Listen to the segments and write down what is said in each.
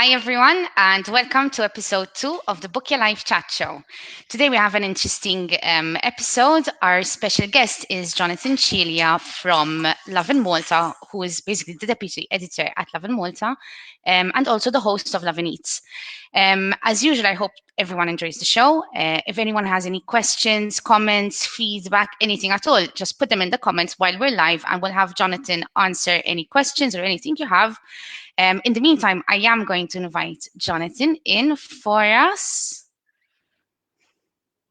Hi, everyone, and welcome to episode 2 of the Bookia Live Chat Show. Today we have an interesting episode. Our special guest is Johnathan Cilia from Lovin Malta, who is basically the deputy editor at Lovin Malta and also the host of Lovin Eats. As usual, I hope everyone enjoys the show. If anyone has any questions, comments, feedback, anything at all, just put them in the comments while we're live and we'll have Johnathan answer any questions or anything you have. In the meantime, I am going to invite Johnathan in for us.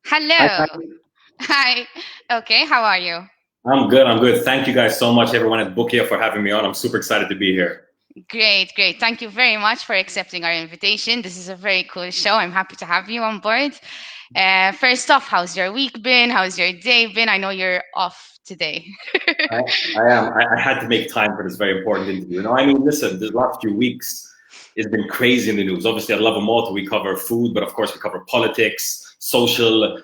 Hello. Hi. Okay, how are you? I'm good. Thank you guys so much, everyone at Bookia, for having me on. I'm super excited to be here. Great. Thank you very much for accepting our invitation. This is a very cool show. I'm happy to have you on board. First off, how's your week been? How's your day been? I know you're off today. I am. I had to make time for this very important interview. I mean, listen, the last few weeks, it's been crazy in the news. Obviously, at Lovin Malta, we cover food, but of course, we cover politics, social,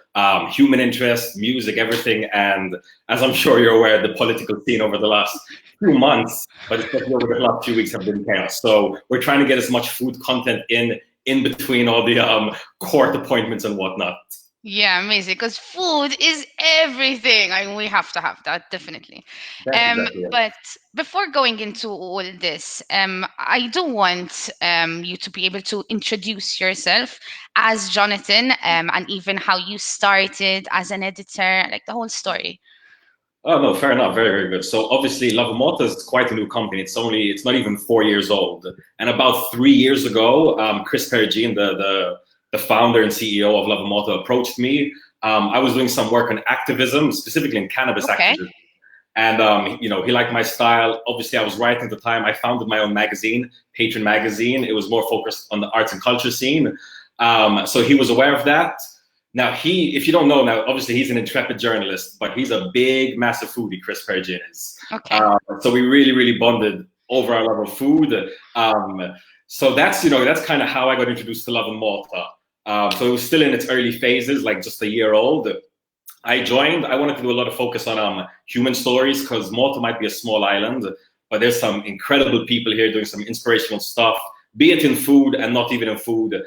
human interest, music, everything. And as I'm sure you're aware, the political scene over the last few months, but especially over the last few weeks, have been chaos. So we're trying to get as much food content in between all the court appointments and whatnot. Yeah, amazing. Because food is everything. I mean, we have to have that, definitely. Exactly. But before going into all this, I do want you to be able to introduce yourself as Johnathan, and even how you started as an editor, like the whole story. Oh no, fair enough. Very, very good. So obviously, Lovin Malta is quite a new company. It's not even 4 years old. And about 3 years ago, Chris Perugine, the founder and CEO of Lovin Malta, approached me. I was doing some work on activism, specifically in cannabis activism. And he liked my style. Obviously, I was writing at the time. I founded my own magazine, Patron Magazine. It was more focused on the arts and culture scene. So he was aware of that. Now, if you don't know, now obviously he's an intrepid journalist, but he's a big, massive foodie, Chris Perugine is. Okay. So we really, really bonded over our love of food. So that's kind of how I got introduced to Lovin Malta. So it was still in its early phases, like just a year old. I joined. I wanted to do a lot of focus on human stories because Malta might be a small island, but there's some incredible people here doing some inspirational stuff, be it in food and not even in food.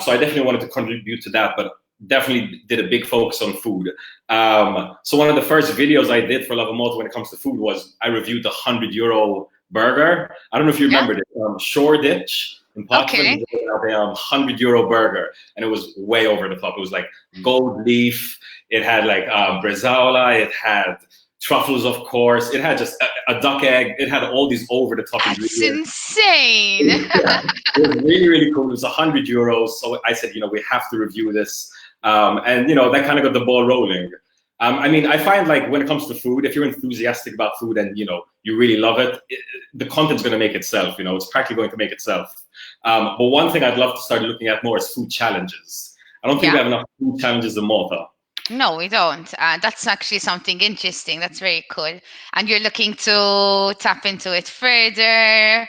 So I definitely wanted to contribute to that, but definitely did a big focus on food. So one of the first videos I did for Lovin Malta when it comes to food was I reviewed the €100 burger. I don't know if you remember this. Shoreditch in Portland, a €100 burger, and it was way over the top. It was like gold leaf. It had like bresaola. It had truffles, of course. It had just a duck egg. It had all these over-the-top ingredients. That's insane. Yeah, it was really, really cool. It was €100. So I said, we have to review this. And that kind of got the ball rolling. I mean, I find like when it comes to food, if you're enthusiastic about food and you really love it, the content's going to make itself. It's practically going to make itself. But one thing I'd love to start looking at more is food challenges. I don't think we have enough food challenges in Malta. No, we don't. That's actually something interesting. That's very cool. And you're looking to tap into it further.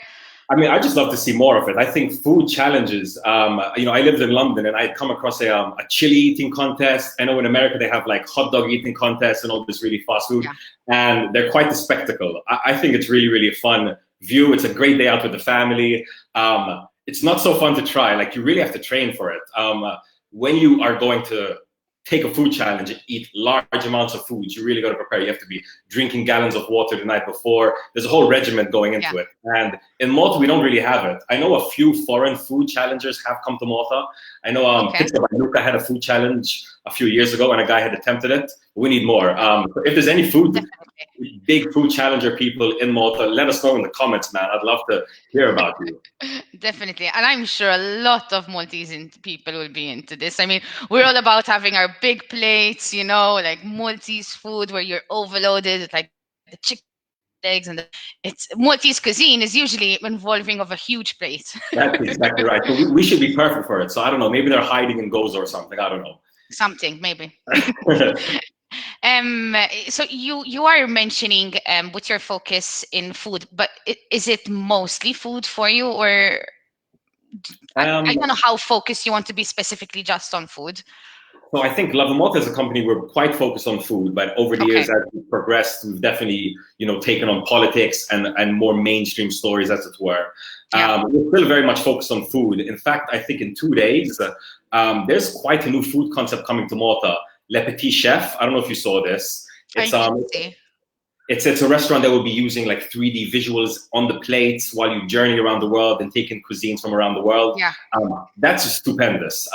I mean, I just love to see more of it. I think food challenges, I lived in London and I'd come across a chili eating contest. I know in America they have like hot dog eating contests and all this really fast food. Yeah. And they're quite a spectacle. I think it's really, really a fun view. It's a great day out with the family. It's not so fun to try. Like you really have to train for it. When you are going to take a food challenge and eat large amounts of food, you really got to prepare. You have to be drinking gallons of water the night before. There's a whole regiment going into it. And in Malta, we don't really have it. I know a few foreign food challengers have come to Malta. I know Pizza by Luca had a food challenge a few years ago and a guy had attempted it. We need more. If there's any big food challenger people in Malta, let us know in the comments, man. I'd love to hear about you. Definitely. And I'm sure a lot of Maltese people will be into this. I mean, we're all about having our big plates, like Maltese food where you're overloaded with like the chicken eggs and it's Maltese cuisine is usually involving of a huge plate. That's exactly right. So we should be perfect for it. So I don't know, maybe they're hiding in Goza or something. I don't know. Something, maybe. So you are mentioning with your focus in food, but is it mostly food for you, or I don't know how focused you want to be specifically just on food? So I think Lovin Malta as a company, we're quite focused on food, but over the years as we've progressed, we've definitely, taken on politics and more mainstream stories, as it were. We're still very much focused on food. In fact, I think in 2 days, there's quite a new food concept coming to Malta, Le Petit Chef. I don't know if you saw this. It's a restaurant that will be using like 3D visuals on the plates while you journey around the world and taking cuisines from around the world. Yeah. That's stupendous.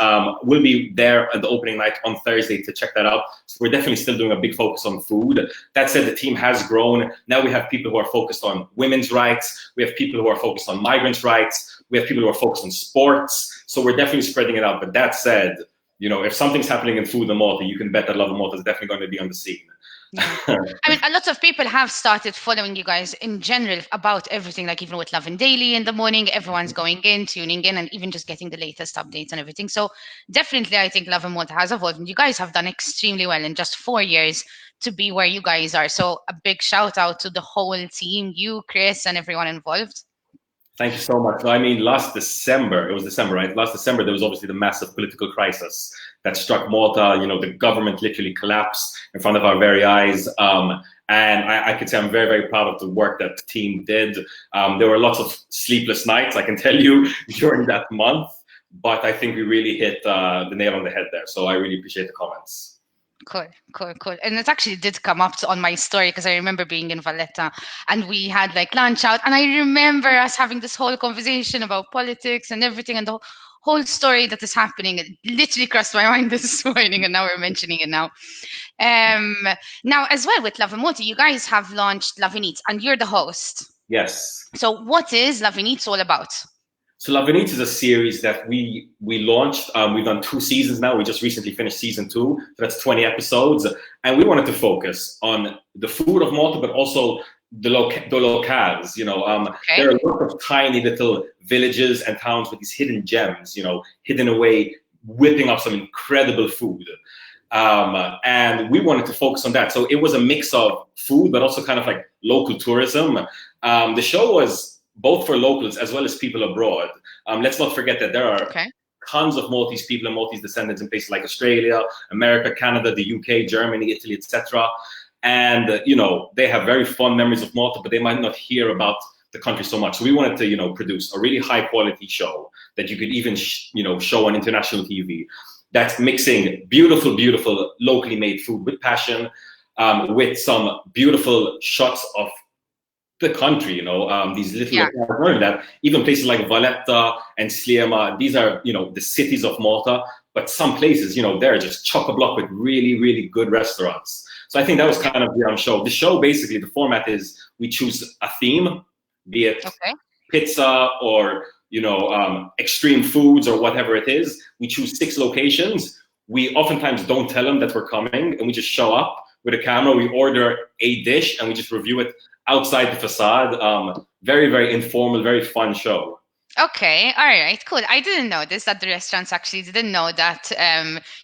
We'll be there at the opening night on Thursday to check that out. So we're definitely still doing a big focus on food. That said, the team has grown. Now we have people who are focused on women's rights. We have people who are focused on migrants' rights. We have people who are focused on sports. So we're definitely spreading it out. But that said, if something's happening in food in Malta, you can bet that Lovin Malta is definitely going to be on the scene. Yeah. I mean, a lot of people have started following you guys in general about everything, like even with Lovin Daily in the morning, everyone's going in, tuning in, and even just getting the latest updates and everything. So definitely, I think Lovin Malta has evolved, and you guys have done extremely well in just 4 years to be where you guys are. So a big shout out to the whole team, you, Chris, and everyone involved. Thank you so much. I mean, last December, it was December, right? Last December, there was obviously the massive political crisis that struck Malta. The government literally collapsed in front of our very eyes. And I could say I'm very, very proud of the work that the team did. There were lots of sleepless nights, I can tell you, during that month. But I think we really hit the nail on the head there. So I really appreciate the comments. Cool. And it actually did come up on my story because I remember being in Valletta and we had like lunch out, and I remember us having this whole conversation about politics and everything and the whole story that is happening. It literally crossed my mind this morning, and now we're mentioning it now. Now as well with Lovin Malta, you guys have launched Lovin Eats and you're the host. Yes. So what is Lovin Eats all about? So Lavinity is a series that we launched. We've done 2 seasons now. We just recently finished season 2. So that's 20 episodes. And we wanted to focus on the food of Malta, but also the locales. There are a lot of tiny little villages and towns with these hidden gems, hidden away, whipping up some incredible food. And we wanted to focus on that. So it was a mix of food, but also kind of like local tourism. The show was both for locals as well as people abroad. Let's not forget that there are tons of Maltese people and Maltese descendants in places like Australia, America, Canada, the UK, Germany, Italy, etc. And they have very fond memories of Malta, but they might not hear about the country so much. So we wanted to produce a really high quality show that you could even show on international TV. That's mixing beautiful locally made food with passion, with some beautiful shots of the country, these little that even places like Valletta and Sliema, these are the cities of Malta, but some places they're just chock-a-block with really good restaurants. So I think that was kind of the show. The show basically, the format is we choose a theme, be it pizza or extreme foods or whatever it is. We choose 6 locations. We oftentimes don't tell them that we're coming, and we just show up with a camera. We order a dish and we just review it outside the facade. Very informal, very fun show. Okay, all right, cool. I didn't know this, that the restaurants actually didn't know that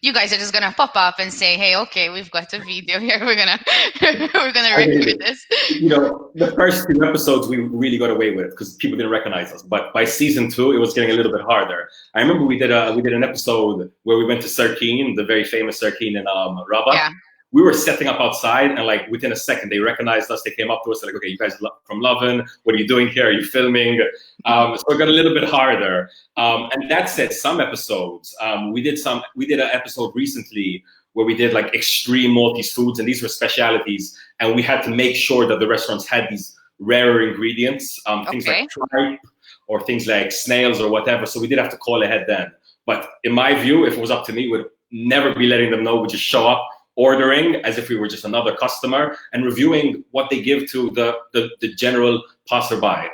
you guys are just gonna pop up and say, hey, okay, we've got a video here, we're gonna record this. The first 2 episodes we really got away with because people didn't recognize us. But by season 2, it was getting a little bit harder. I remember we did an episode where we went to Sirkeen, the very famous Sirkeen in Rabat. Yeah. We were setting up outside, and like within a second, they recognized us. They came up to us, like, "Okay, you guys from Lovin? What are you doing here? Are you filming?" So it got a little bit harder. And that said, some episodes, we did an episode recently where we did like extreme Maltese foods, and these were specialities, and we had to make sure that the restaurants had these rarer ingredients, things like tripe or things like snails or whatever. So we did have to call ahead then. But in my view, if it was up to me, we'd never be letting them know. We just show up, ordering as if we were just another customer, and reviewing what they give to the general passerby.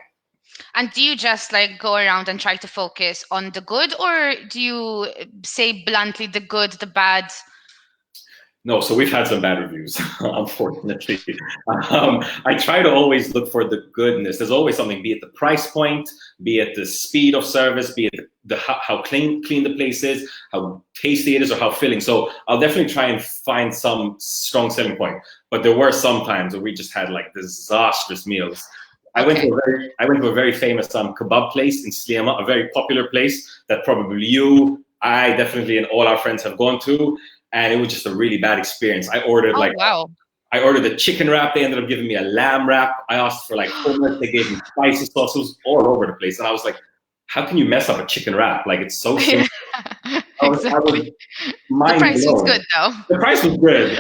And do you just like go around and try to focus on the good, or do you say bluntly the good, the bad? No, so we've had some bad reviews, unfortunately. I try to always look for the goodness. There's always something, be it the price point, be it the speed of service, be it how clean the place is, how tasty it is, or how filling. So I'll definitely try and find some strong selling point. But there were some times where we just had like disastrous meals. I went to a very famous kebab place in Sliema, a very popular place that probably I definitely and all our friends have gone to. and it was just a really bad experience. I ordered I ordered a chicken wrap. They ended up giving me a lamb wrap. I asked for like hummus. They gave me spicy sauce. It was all over the place. And I was like, how can you mess up a chicken wrap? Like, it's so simple. Exactly. Mind the price blown. was good though. The price was good.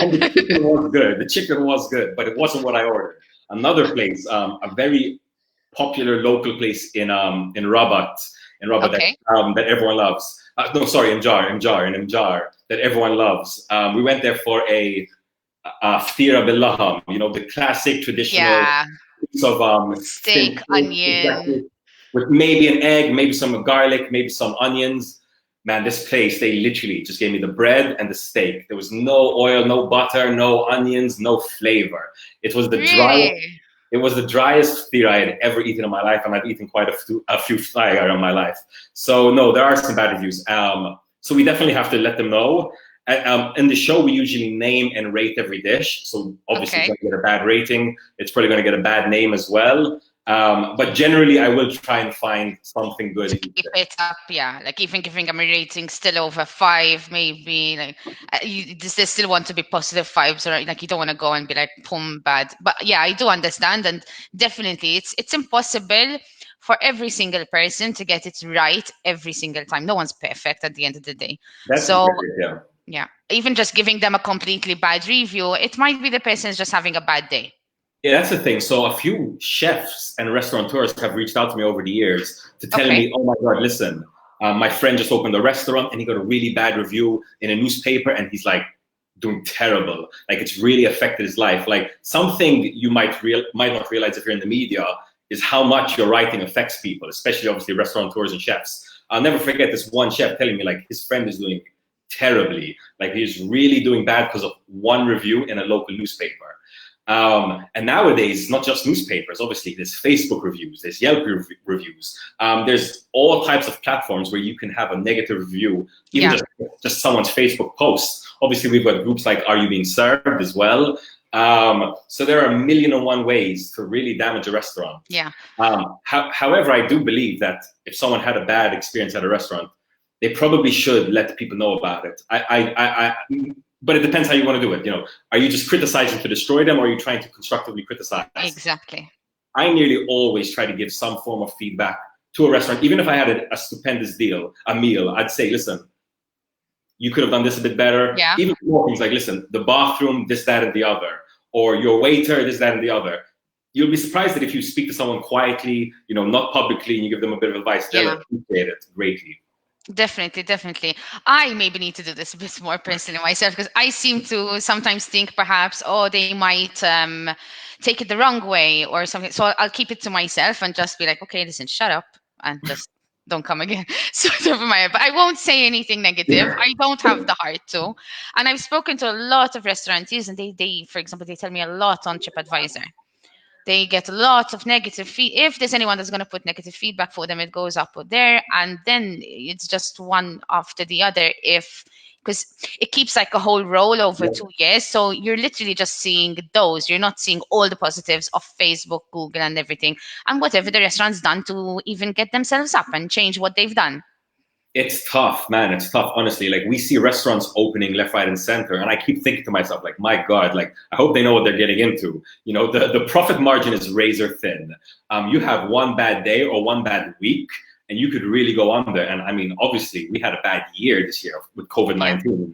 And the chicken was good. The chicken was good, but it wasn't what I ordered. Another place, a very popular local place in Rabat, Okay. that everyone loves. No, sorry, in Mjar, that everyone loves. We went there for a ftira bil laham, the classic traditional piece of steak, onion. exactly, with maybe an egg, maybe some garlic, maybe some onions. Man, this place, they literally just gave me the bread and the steak. There was no oil, no butter, no onions, no flavor. It was the driest ftira I had ever eaten in my life, and I've eaten quite a few ftira in my life. So no, there are some bad reviews. So we definitely have to let them know. In the show, we usually name and rate every dish. So obviously, it's going to get a bad rating. It's probably going to get a bad name as well. But generally, I will try and find something good. Keep it up, yeah. Like even giving them a rating still over 5, maybe. Like they still want to be positive 5s, or like you don't want to go and be like, boom, bad. But yeah, I do understand, and definitely, it's impossible for every single person to get it right every single time. No one's perfect at the end of the day. Yeah, even just giving them a completely bad review, it might be the person's just having a bad day. Yeah, that's the thing. So a few chefs and restaurateurs have reached out to me over the years to tell me, oh my God, listen, my friend just opened a restaurant and he got a really bad review in a newspaper and he's like doing terrible. Like it's really affected his life. Like something you might not realize if you're in the media is how much your writing affects people, especially obviously restaurateurs and chefs. I'll never forget this one chef telling me like his friend is doing terribly. Like he's really doing bad because of one review in a local newspaper. And nowadays, not just newspapers, obviously, there's Facebook reviews, there's Yelp reviews. There's all types of platforms where you can have a negative review, even just someone's Facebook post. Obviously, we've got groups like Are You Being Served as well. So there are 1,000,001 ways to really damage a restaurant. Yeah. However, I do believe that if someone had a bad experience at a restaurant, they probably should let people know about it. But it depends how you want to do it. Are you just criticizing to destroy them, or are you trying to constructively criticize? Exactly. I nearly always try to give some form of feedback to a restaurant. Even if I had a stupendous meal, I'd say, listen, you could have done this a bit better. Yeah. Even more things like, listen, the bathroom, this, that, and the other, or your waiter, this, that, and the other. You'll be surprised that if you speak to someone quietly, not publicly, and you give them a bit of advice, they'll appreciate it greatly. Definitely. I maybe need to do this a bit more personally myself, because I seem to sometimes think perhaps, they might take it the wrong way or something. So I'll keep it to myself and just be like, okay, listen, shut up and just don't come again. Sort of my, but I won't say anything negative. I don't have the heart to. And I've spoken to a lot of restaurateurs, and they, for example, they tell me a lot on TripAdvisor. They get a lot of negative feedback. If there's anyone that's going to put negative feedback for them, it goes up there, and then it's just one after the other. Because it keeps like a whole roll over 2 years, so you're literally just seeing those. You're not seeing all the positives of Facebook, Google, and everything, and whatever the restaurant's done to even get themselves up and change what they've done. It's tough, man. It's tough, honestly. Like we see restaurants opening left, right, and center, and I keep thinking to myself, like, my God, like I hope they know what they're getting into. The profit margin is razor thin. You have one bad day or one bad week, and you could really go under. And I mean, obviously, we had a bad year this year with COVID-19.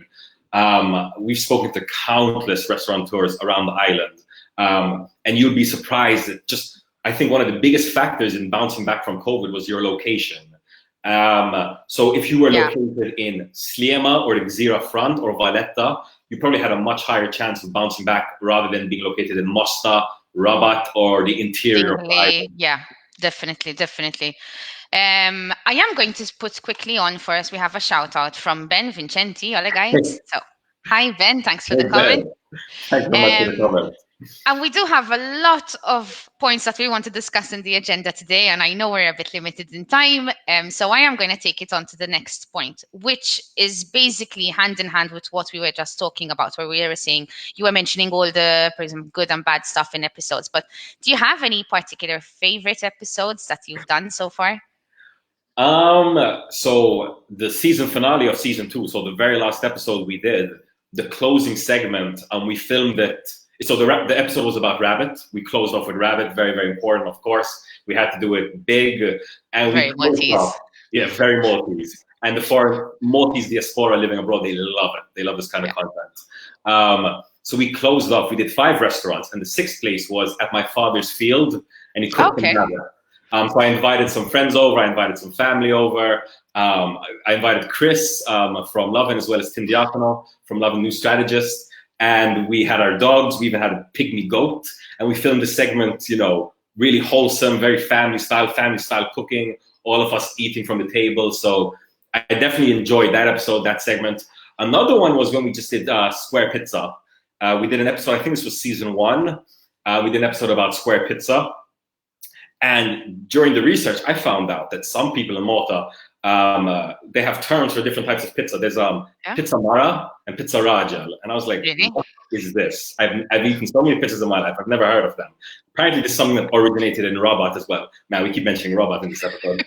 We've spoken to countless restaurateurs around the island, and you'd be surprised that I think one of the biggest factors in bouncing back from COVID was your location. So if you were located in Sliema or the Gzira Front or Valletta, you probably had a much higher chance of bouncing back rather than being located in Mosta, Rabat, or the interior of the island. Yeah, definitely. I am going to put quickly on for us. We have a shout out from Ben Vincenti. Hola guys. So hi Ben, thanks for the comment. Thanks so much for the comment. And we do have a lot of points that we want to discuss in the agenda today, and I know we're a bit limited in time, so I am going to take it on to the next point, which is basically hand in hand with what we were just talking about, where we were saying, you were mentioning all the, for example, good and bad stuff in episodes, but do you have any particular favorite episodes that you've done so far? So the season finale of season 2, so the very last episode we did, the closing segment, and we filmed it. So the episode was about Rabbit. We closed off with Rabbit, very, very important, of course. We had to do it big. And very Maltese. Yeah, very Maltese. And for Maltese diaspora living abroad, they love it. They love this kind of content. So we closed off. We did 5 restaurants, and the 6th place was at my father's field, and he cooked in Rabbit. So I invited some friends over. I invited some family over. I invited Chris from Lovin, as well as Tim Diacono from Lovin New Strategist. And we had our dogs. We even had a pygmy goat. And we filmed the segment, really wholesome, very family style cooking. All of us eating from the table. So I definitely enjoyed that episode, that segment. Another one was when we just did Square Pizza. We did an episode, I think this was season 1. We did an episode about Square Pizza. And during the research, I found out that some people in Malta, they have terms for different types of pizza. There's pizza mara and pizza rajal. And I was like, really? What is this? I've eaten so many pizzas in my life. I've never heard of them. Apparently, this is something that originated in Rabat as well. Man, we keep mentioning Rabat in this episode.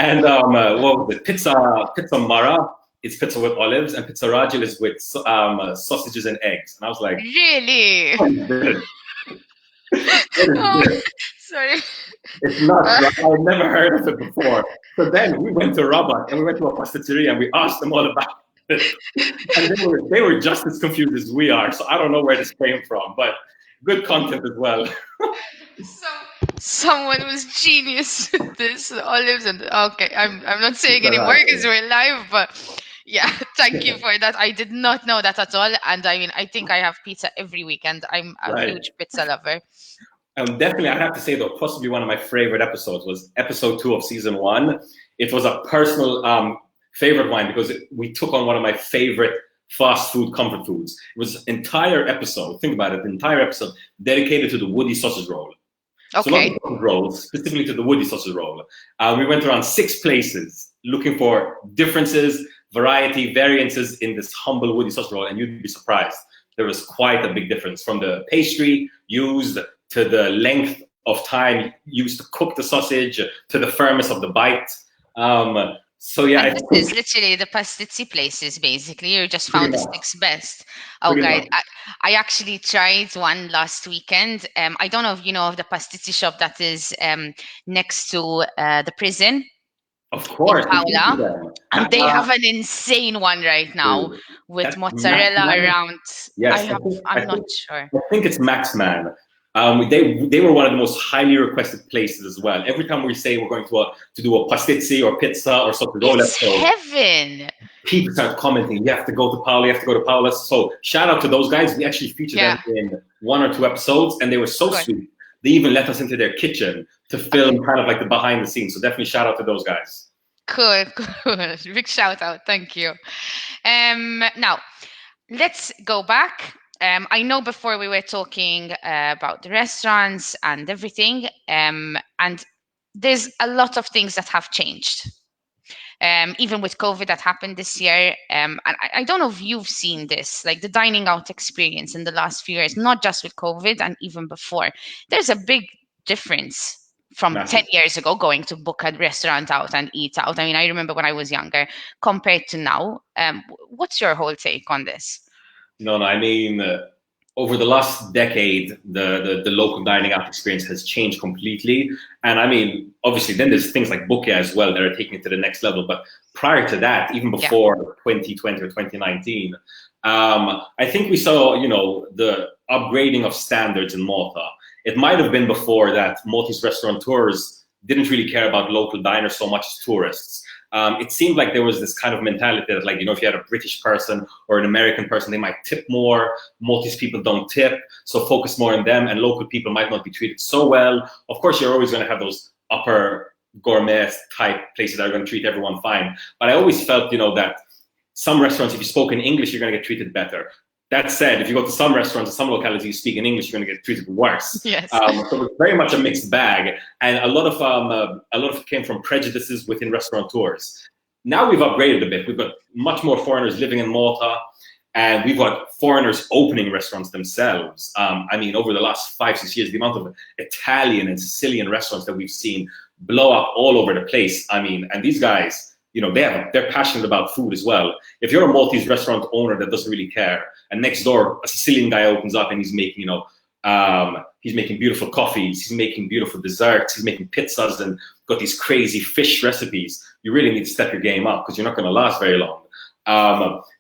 And what was it? Pizza mara. It's pizza with olives, and pizza rajal is with sausages and eggs. And I was like, really? Sorry. It's not. I've never heard of it before. So then we went to Rabat and we went to a pasticceria and we asked them all about it. And they were just as confused as we are. So I don't know where this came from, but good content as well. Someone was genius with this olives and okay. I'm not saying anymore because we're live, but yeah, thank you for that. I did not know that at all. And I mean, I think I have pizza every weekend. I'm a huge pizza lover. Definitely, I have to say though, possibly one of my favorite episodes was episode 2 of season 1. It was a personal favorite wine because we took on one of my favorite fast food comfort foods. It was an entire episode. Think about it, the entire episode dedicated to the woody sausage roll. Okay. So rolls, specifically to the woody sausage roll. We went around 6 places looking for differences, variety, variances in this humble woody sausage roll, and you'd be surprised. There was quite a big difference from the pastry used to the length of time used to cook the sausage to the firmness of the bite. So yeah, this is literally the pasticci places. Basically, you just found the 6 best. Okay, I actually tried one last weekend. I don't know if you know of the pasticci shop that is next to the prison. Of course, Paula, and they have an insane one right now with mozzarella around. Yes, I'm not sure. I think it's Max Man. They were one of the most highly requested places as well. Every time we say we're going to do a pastizzi or pizza or something, it's heaven. People start commenting, you have to go to Paula, you have to go to Paula. So shout out to those guys. We actually featured them in 1 or 2 episodes, and they were so sweet. They even let us into their kitchen to film kind of like the behind the scenes. So definitely shout out to those guys. Cool. Big shout out. Thank you. Now, let's go back. I know before we were talking about the restaurants and everything, and there's a lot of things that have changed. Even with COVID that happened this year. And I don't know if you've seen this, like the dining out experience in the last few years, not just with COVID and even before. There's a big difference from 10 years ago going to book a restaurant out and eat out. I mean, I remember when I was younger compared to now. What's your whole take on this? No, I mean, over the last decade, the local dining out experience has changed completely. And I mean, obviously, then there's things like Bookia as well that are taking it to the next level. But prior to that, even before 2020 or 2019, I think we saw, the upgrading of standards in Malta. It might have been before that Maltese restaurateurs didn't really care about local diners so much as tourists. It seemed like there was this kind of mentality that, like, if you had a British person or an American person, they might tip more. Maltese people don't tip, so focus more on them, and local people might not be treated so well. Of course, you're always going to have those upper gourmet type places that are going to treat everyone fine. But I always felt, that some restaurants, if you spoke in English, you're going to get treated better. That said, if you go to some restaurants, some localities, you speak in English, you're going to get treated worse. Yes. So it's very much a mixed bag, and a lot of it came from prejudices within restaurateurs. Now we've upgraded a bit. We've got much more foreigners living in Malta, And we've got foreigners opening restaurants themselves. I mean, over the last 5-6 years, the amount of Italian and Sicilian restaurants that we've seen blow up all over the place. I mean, and these guys, you know, they're passionate about food as well. If you're a Maltese restaurant owner that doesn't really care, and next door a Sicilian guy opens up and he's making, you know, he's making beautiful coffees, he's making beautiful desserts, he's making pizzas and got these crazy fish recipes, you really need to step your game up because you're not going to last very long.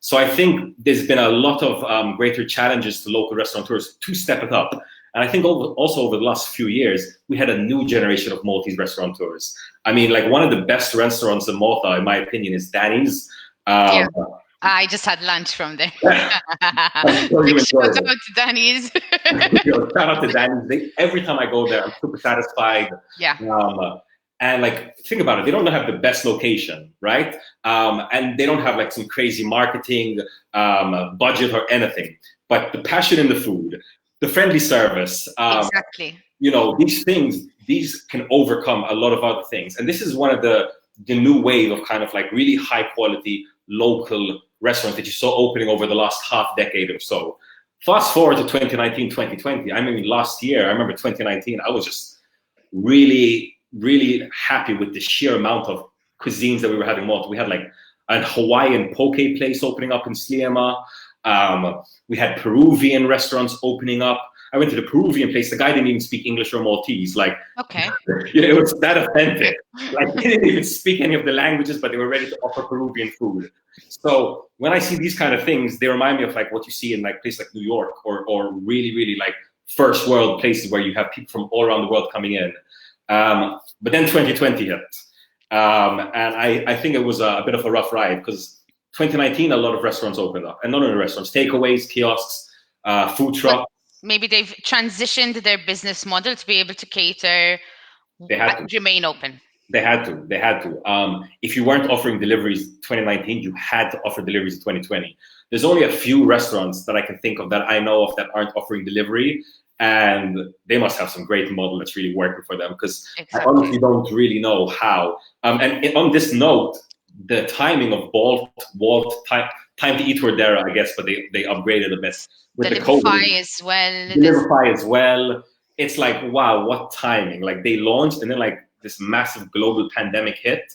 So I think there's been a lot of greater challenges to local restaurateurs to step it up. And I think also over the last few years, we had a new generation of Maltese restaurateurs. I mean, like one of the best restaurants in Malta, in my opinion, is Danny's. Yeah. I just had lunch from there. Shout out to Danny's. Shout out to Danny's. Every time I go there, I'm super satisfied. Yeah. And like, think about it, they don't have the best location, right? And they don't have like some crazy marketing budget or anything. But the passion in the food, the friendly service, exactly. You know, these things, these can overcome a lot of other things. And this is one of the new wave of kind of like really high quality local restaurants that you saw opening over the last half decade or so. Fast forward to 2019, 2020. I mean, last year, I remember 2019, I was just really happy with the sheer amount of cuisines that we were having in Malta. We had like a Hawaiian poke place opening up in Sliema. We had Peruvian restaurants opening up. I went to the Peruvian place. The guy didn't even speak English or Maltese. Like, okay, you know, it was that authentic. Like, they didn't even speak any of the languages, but they were ready to offer Peruvian food. So when I see these kind of things, they remind me of like what you see in like places like New York or really like first world places where you have people from all around the world coming in. But then 2020 hit. And I think it was a bit of a rough ride because 2019, a lot of restaurants opened up. And not only restaurants, takeaways, kiosks, food trucks. Maybe they've transitioned their business model to be able to cater, remain open. They had to. If you weren't offering deliveries 2019, you had to offer deliveries in 2020. There's only a few restaurants that I can think of that I know of that aren't offering delivery. And they must have some great model that's really working for them because I honestly don't really know how. And on this note, the timing of Walt, time to eat were there, I guess, but they upgraded a bit with the COVID. Deliverify as well. It's like, wow, what timing. Like they launched and then like this massive global pandemic hit.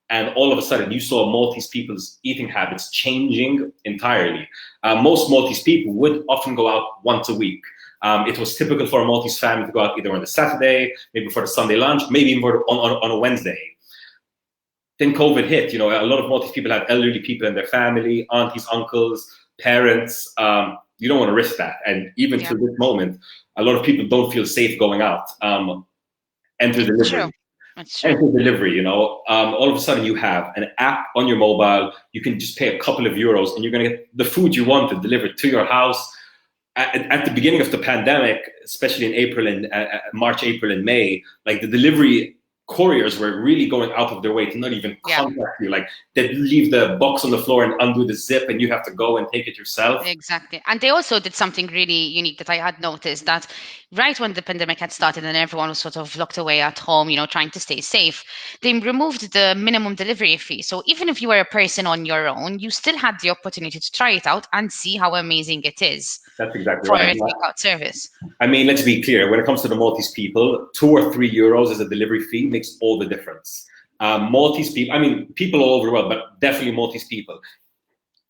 And all of a sudden you saw Maltese people's eating habits changing entirely. Most Maltese people would often go out once a week. It was typical for a Maltese family to go out either on the Saturday, maybe for the Sunday lunch, maybe even on a Wednesday. Then COVID hit. You know, a lot of Maltese people have elderly people in their family, aunties, uncles, parents. You don't want to risk that. And even to this moment, a lot of people don't feel safe going out. Enter delivery. Enter delivery, you know. All of a sudden you have an app on your mobile. You can just pay a couple of euros and you're going to get the food you wanted delivered to your house. At the beginning of the pandemic, especially in April and March, April and May, like the delivery couriers were really going out of their way to not even contact you. Like they'd leave the box on the floor and undo the zip and you have to go and take it yourself. Exactly. And they also did something really unique that I had noticed, that right when the pandemic had started and everyone was sort of locked away at home, you know, trying to stay safe, they removed the minimum delivery fee. So even if you were a person on your own, you still had the opportunity to try it out and see how amazing it is. That's exactly for right. a takeout service. I mean, let's be clear. When it comes to the Maltese people, 2 or 3 euros as a delivery fee makes all the difference. Maltese people, I mean, people all over the world, but definitely Maltese people.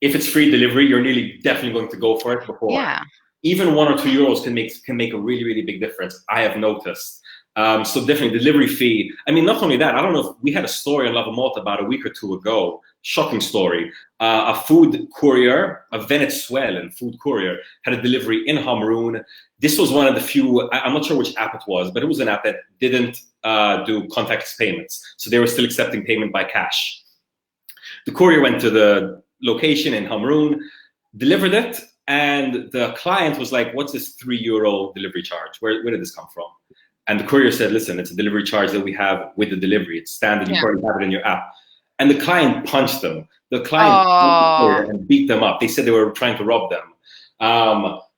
If it's free delivery, you're nearly definitely going to go for it before. Yeah. Even 1 or 2 euros can make a really big difference. I have noticed. So definitely delivery fee. I mean, not only that, I don't know if we had a story on Lovin Malta about a week or 2 ago. Shocking story. A food courier, a Venezuelan food courier, had a delivery in Hamroon. This was one of the few, I'm not sure which app it was, but it was an app that didn't do contactless payments. So they were still accepting payment by cash. The courier went to the location in Hamroon, delivered it, and the client was like, what's this 3 euro delivery charge? Where did this come from? And the courier said, listen, it's a delivery charge that we have with the delivery. It's standard, you already have it in your app. And the client punched them. The client and beat them up. They said they were trying to rob them.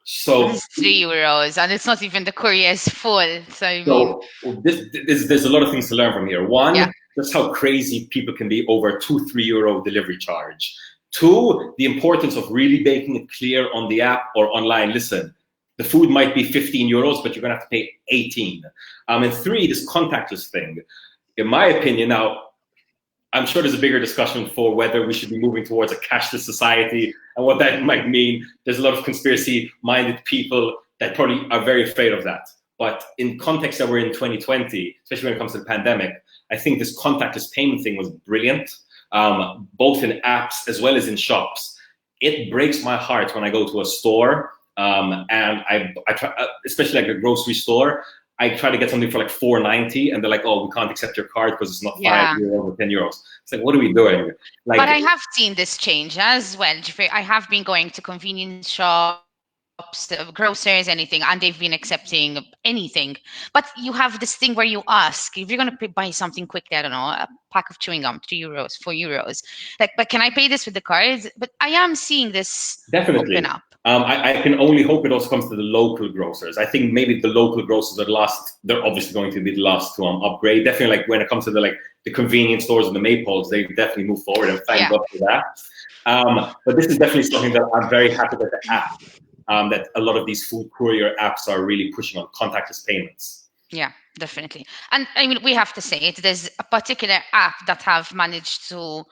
So it's 3 euros, and it's not even the courier's full. So there's a lot of things to learn from here. One, just how crazy people can be over 2-3 euro delivery charge. Two, the importance of really making it clear on the app or online. Listen, the food might be 15 euros, but you're gonna have to pay 18. And three, this contactless thing. In my opinion, now, I'm sure there's a bigger discussion for whether we should be moving towards a cashless society and what that might mean. There's a lot of conspiracy-minded people that probably are very afraid of that. But in context that we're in 2020, especially when it comes to the pandemic, I think this contactless payment thing was brilliant, both in apps as well as in shops. It breaks my heart when I go to a store and I try, especially like a grocery store, I try to get something for like $4.90 and they're like, oh, we can't accept your card because it's not €5 or €10. It's like, what are we doing? Like, but I have seen this change as well, Jeffrey. I have been going to convenience shops, grocers, anything, and they've been accepting anything. But you have this thing where you ask, if you're going to buy something quickly, I don't know, a pack of chewing gum, €3, €4, like, but can I pay this with the card? But I am seeing this definitely open up. I can only hope it also comes to the local grocers. I think maybe the local grocers are last. They're obviously going to be the last to upgrade. Definitely, like when it comes to the convenience stores and the Maples, they definitely move forward, and thank God for that. But this is definitely something that I'm very happy that the app, that a lot of these food courier apps are really pushing on contactless payments. Yeah, definitely. And I mean, we have to say it. There's a particular app that have managed to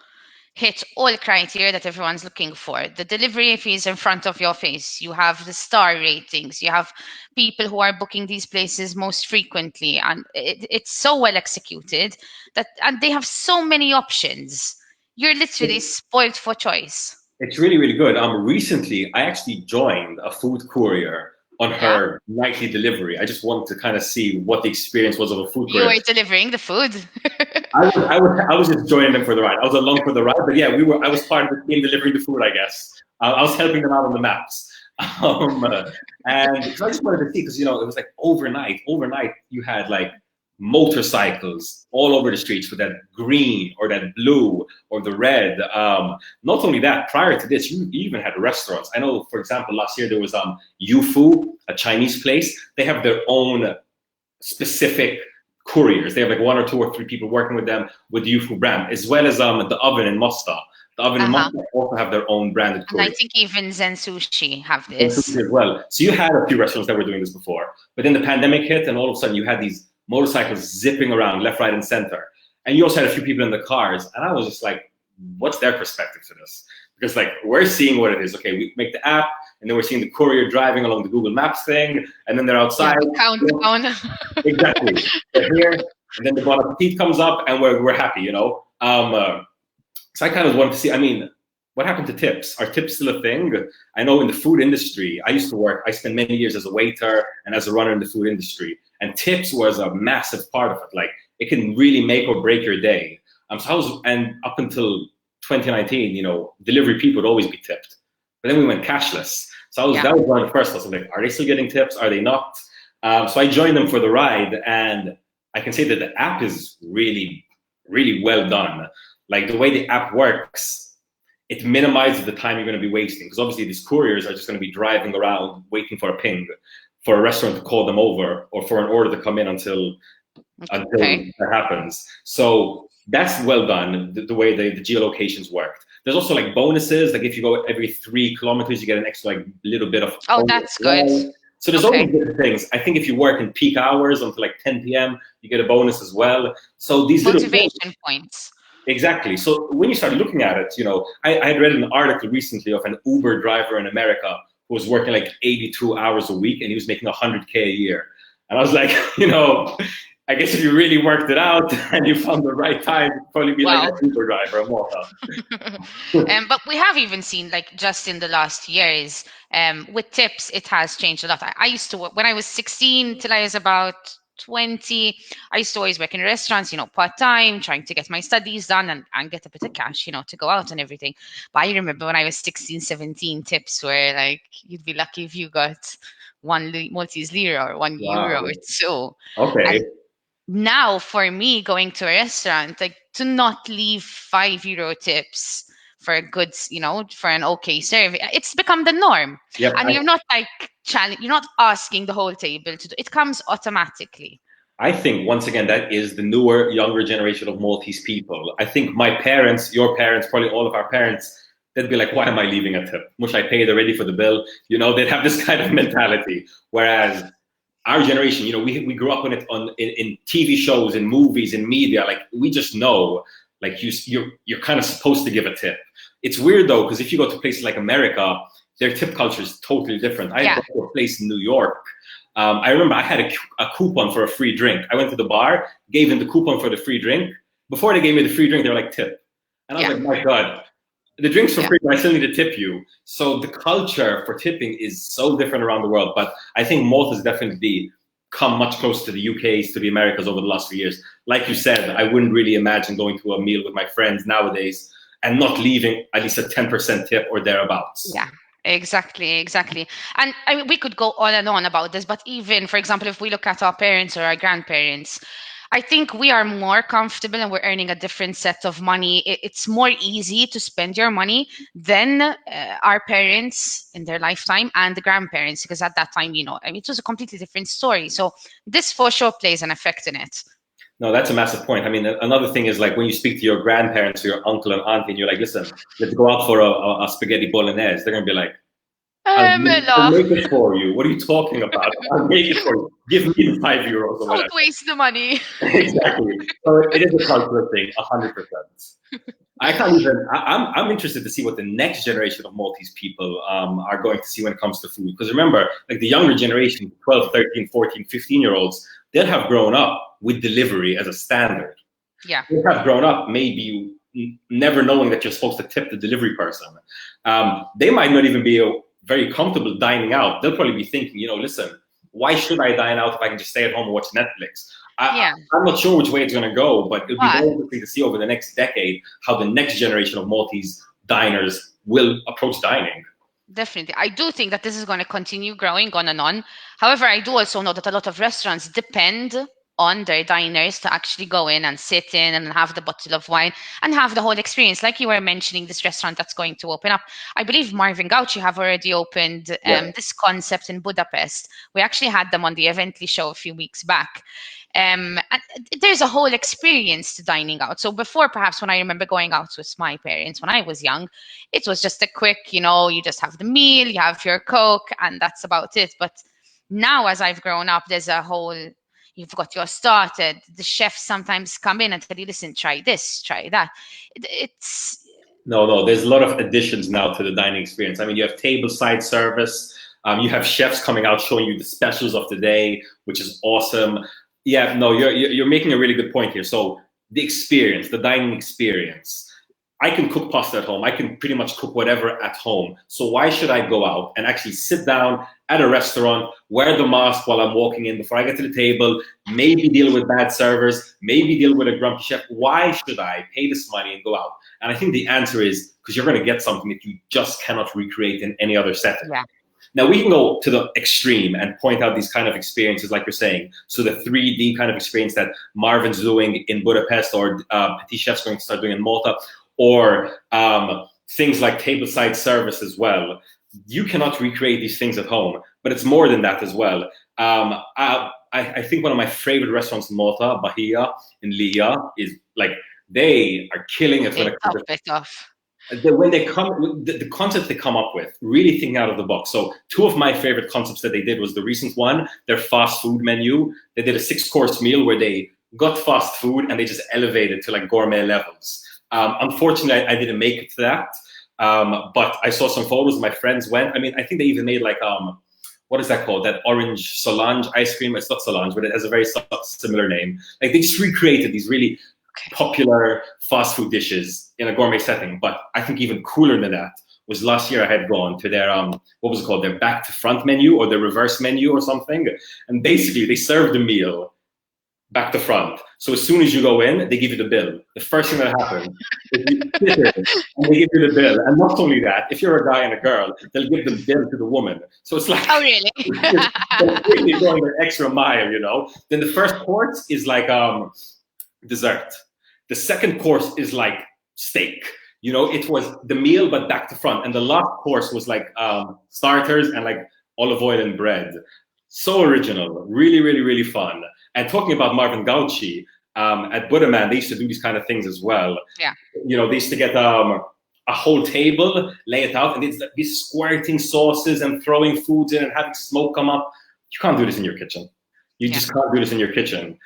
hit all criteria that everyone's looking for. The delivery fees in front of your face. You have the star ratings. You have people who are booking these places most frequently, and it's so well executed that, and they have so many options. You're literally spoiled for choice. It's really, really good. Recently, I actually joined a food courier on her nightly delivery. I just wanted to kind of see what the experience was of a food courier. You were delivering the food. I was just joining them for the ride. I was along for the ride, but yeah, I was part of the team delivering the food, I guess. I was helping them out on the maps. And so I just wanted to see, because, you know, it was like overnight you had like motorcycles all over the streets with that green or that blue or the red. Not only that, prior to this, you even had restaurants. I know, for example, last year there was Yufu, a Chinese place. They have their own specific couriers. They have like 1 or 2 or 3 people working with them with the Yufu brand, as well as the Oven in Mosta. The Oven in Mosta also have their own branded couriers. And I think even Zen Sushi have this. As well. So you had a few restaurants that were doing this before, but then the pandemic hit, and all of a sudden you had these motorcycles zipping around left, right, and center. And you also had a few people in the cars, and I was just like, what's their perspective to this? Because like, we're seeing what it is. Okay, we make the app, and then we're seeing the courier driving along the Google Maps thing, and then they're outside. Countdown. Exactly. They're here, and then the Bon Appetit comes up, and we're happy, you know? So I kind of wanted to see, I mean, what happened to tips? Are tips still a thing? I know in the food industry, I spent many years as a waiter and as a runner in the food industry, and tips was a massive part of it. Like, it can really make or break your day. And up until 2019, you know, delivery people would always be tipped. But then we went cashless. So that was one of the first. I was like, are they still getting tips? Are they not? So I joined them for the ride, and I can say that the app is really, really well done. Like, the way the app works, it minimizes the time you're going to be wasting, because obviously these couriers are just going to be driving around waiting for a ping, for a restaurant to call them over, or for an order to come in until that happens. So that's well done, the way the geolocations worked. There's also like bonuses, like if you go every 3 kilometers, you get an extra like little bit of. Oh, that's good. So there's always different things. I think if you work in peak hours until like 10 p.m., you get a bonus as well. So these motivation points. Exactly. So when you start looking at it, you know, I had read an article recently of an Uber driver in America who was working like 82 hours a week, and he was making $100K a year. And I was like, you know, I guess if you really worked it out and you found the right time, you'd probably be like an Uber driver in Malta. But we have even seen, like, just in the last years, with tips, it has changed a lot. I used to work when I was 16 till I was about 20. I used to always work in restaurants, you know, part-time, trying to get my studies done and get a bit of cash, you know, to go out and everything. But I remember when I was 16, 17, tips were like, you'd be lucky if you got 1 Maltese lira or €1 or 2. Okay. And now for me, going to a restaurant, like, to not leave €5 tips for a good, you know, for an okay service, it's become the norm. Yep, and you're not like you're not asking the whole table to do it. Comes automatically. I think, once again, that is the newer, younger generation of Maltese people. I think my parents, your parents, probably all of our parents, they'd be like, why am I leaving a tip? Mush, I paid already for the bill. You know, they'd have this kind of mentality. Whereas our generation, you know, we grew up on it in TV shows, in movies, in media. Like, we just know, like, you're kind of supposed to give a tip. It's weird though, because if you go to places like America, their tip culture is totally different. I went to a place in New York. I remember I had a coupon for a free drink. I went to the bar, gave them the coupon for the free drink. Before they gave me the free drink, they were like, tip. And I was like, my God, the drink's for free, but I still need to tip you. So the culture for tipping is so different around the world. But I think Malta's definitely come much closer to the UKs, to the Americas over the last few years. Like you said, I wouldn't really imagine going to a meal with my friends nowadays and not leaving at least a 10% tip or thereabouts. Yeah. Exactly. And I mean, we could go on and on about this, but even, for example, if we look at our parents or our grandparents, I think we are more comfortable and we're earning a different set of money. It's more easy to spend your money than our parents in their lifetime and the grandparents, because at that time, you know, I mean, it was a completely different story. So this for sure plays an effect in it. No, that's a massive point. I mean, another thing is, like, when you speak to your grandparents or your uncle and auntie and you're like, listen, let's go out for a spaghetti bolognese. They're going to be like, I'll make it for you. What are you talking about? I'll make it for you. Give me the €5 or whatever. Don't waste the money. Exactly. So it is a cultural thing, 100%. I can't even, I'm interested to see what the next generation of Maltese people are going to see when it comes to food. Because remember, like, the younger generation, 12, 13, 14, 15-year-olds, they'll have grown up with delivery as a standard. Yeah. They have grown up maybe never knowing that you're supposed to tip the delivery person. They might not even be very comfortable dining out. They'll probably be thinking, you know, listen, why should I dine out if I can just stay at home and watch Netflix? I'm not sure which way it's going to go, but it'll be very interesting to see over the next decade how the next generation of Maltese diners will approach dining. Definitely. I do think that this is going to continue growing on and on. However, I do also know that a lot of restaurants depend on their diners to actually go in and sit in and have the bottle of wine and have the whole experience. Like you were mentioning, this restaurant that's going to open up. I believe Marvin Gauci have already opened this concept in Budapest. We actually had them on the Lavinity show a few weeks back. And there's a whole experience to dining out. So before, perhaps when I remember going out with my parents when I was young, it was just a quick, you know, you just have the meal, you have your Coke, and that's about it. But now, as I've grown up, there's a whole, you've got your starter. The chefs sometimes come in and tell you, listen, try this, try that. It's No, there's a lot of additions now to the dining experience. I mean, you have tableside service. You have chefs coming out showing you the specials of the day, which is awesome. Yeah, no, you're making a really good point here. So the experience, the dining experience. I can cook pasta at home. I can pretty much cook whatever at home. So why should I go out and actually sit down at a restaurant, wear the mask while I'm walking in before I get to the table, maybe deal with bad servers, maybe deal with a grumpy chef? Why should I pay this money and go out? And I think the answer is because you're going to get something that you just cannot recreate in any other setting. Yeah. Now, we can go to the extreme and point out these kind of experiences, like you're saying. So the 3D kind of experience that Marvin's doing in Budapest, or Petit Chef's going to start doing in Malta, or things like tableside service as well. You cannot recreate these things at home, but it's more than that as well. I think one of my favorite restaurants in Malta, Bahia in Lia, is like, they are killing it when it comes to when they come, the concept they come up with, really thinking out of the box. So two of my favorite concepts that they did was the recent one, their fast food menu. They did a 6-course meal where they got fast food and they just elevated to like gourmet levels. Unfortunately, I didn't make it to that, but I saw some photos. My friends went. I mean, I think they even made like, what is that called? That orange Solange ice cream. It's not Solange, but it has a very similar name. Like, they just recreated these really popular fast food dishes in a gourmet setting. But I think even cooler than that was last year I had gone to their, what was it called? Their back to front menu or their reverse menu or something. And basically they served the meal back to front. So as soon as you go in, they give you the bill. The first thing that happens is you sit in and they give you the bill. And not only that, if you're a guy and a girl, they'll give the bill to the woman. So it's like, oh, really? They're really going the extra mile, you know? Then the first course is like dessert. The second course is like steak. You know, it was the meal, but back to front. And the last course was like starters and like olive oil and bread. So original, really, really, really fun. And talking about Marvin Gauci, at Budaman, they used to do these kind of things as well. Yeah. You know, they used to get a whole table, lay it out, and it's like these squirting sauces and throwing foods in and having smoke come up. You can't do this in your kitchen. You just can't do this in your kitchen.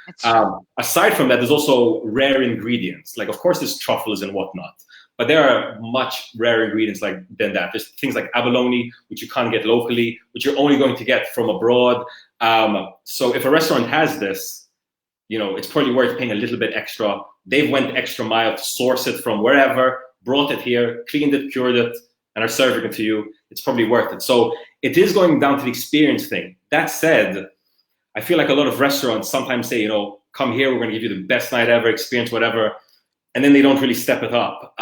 Aside from that, there's also rare ingredients. Like, of course, there's truffles and whatnot, but there are much rarer ingredients than that. There's things like abalone, which you can't get locally, which you're only going to get from abroad. So if a restaurant has this, you know, it's probably worth paying a little bit extra. They've went extra mile to source it from wherever, brought it here, cleaned it, cured it, and are serving it to you. It's probably worth it. So it is going down to the experience thing. That said, I feel like a lot of restaurants sometimes say, you know, come here, we're going to give you the best night ever, experience whatever, and then they don't really step it up.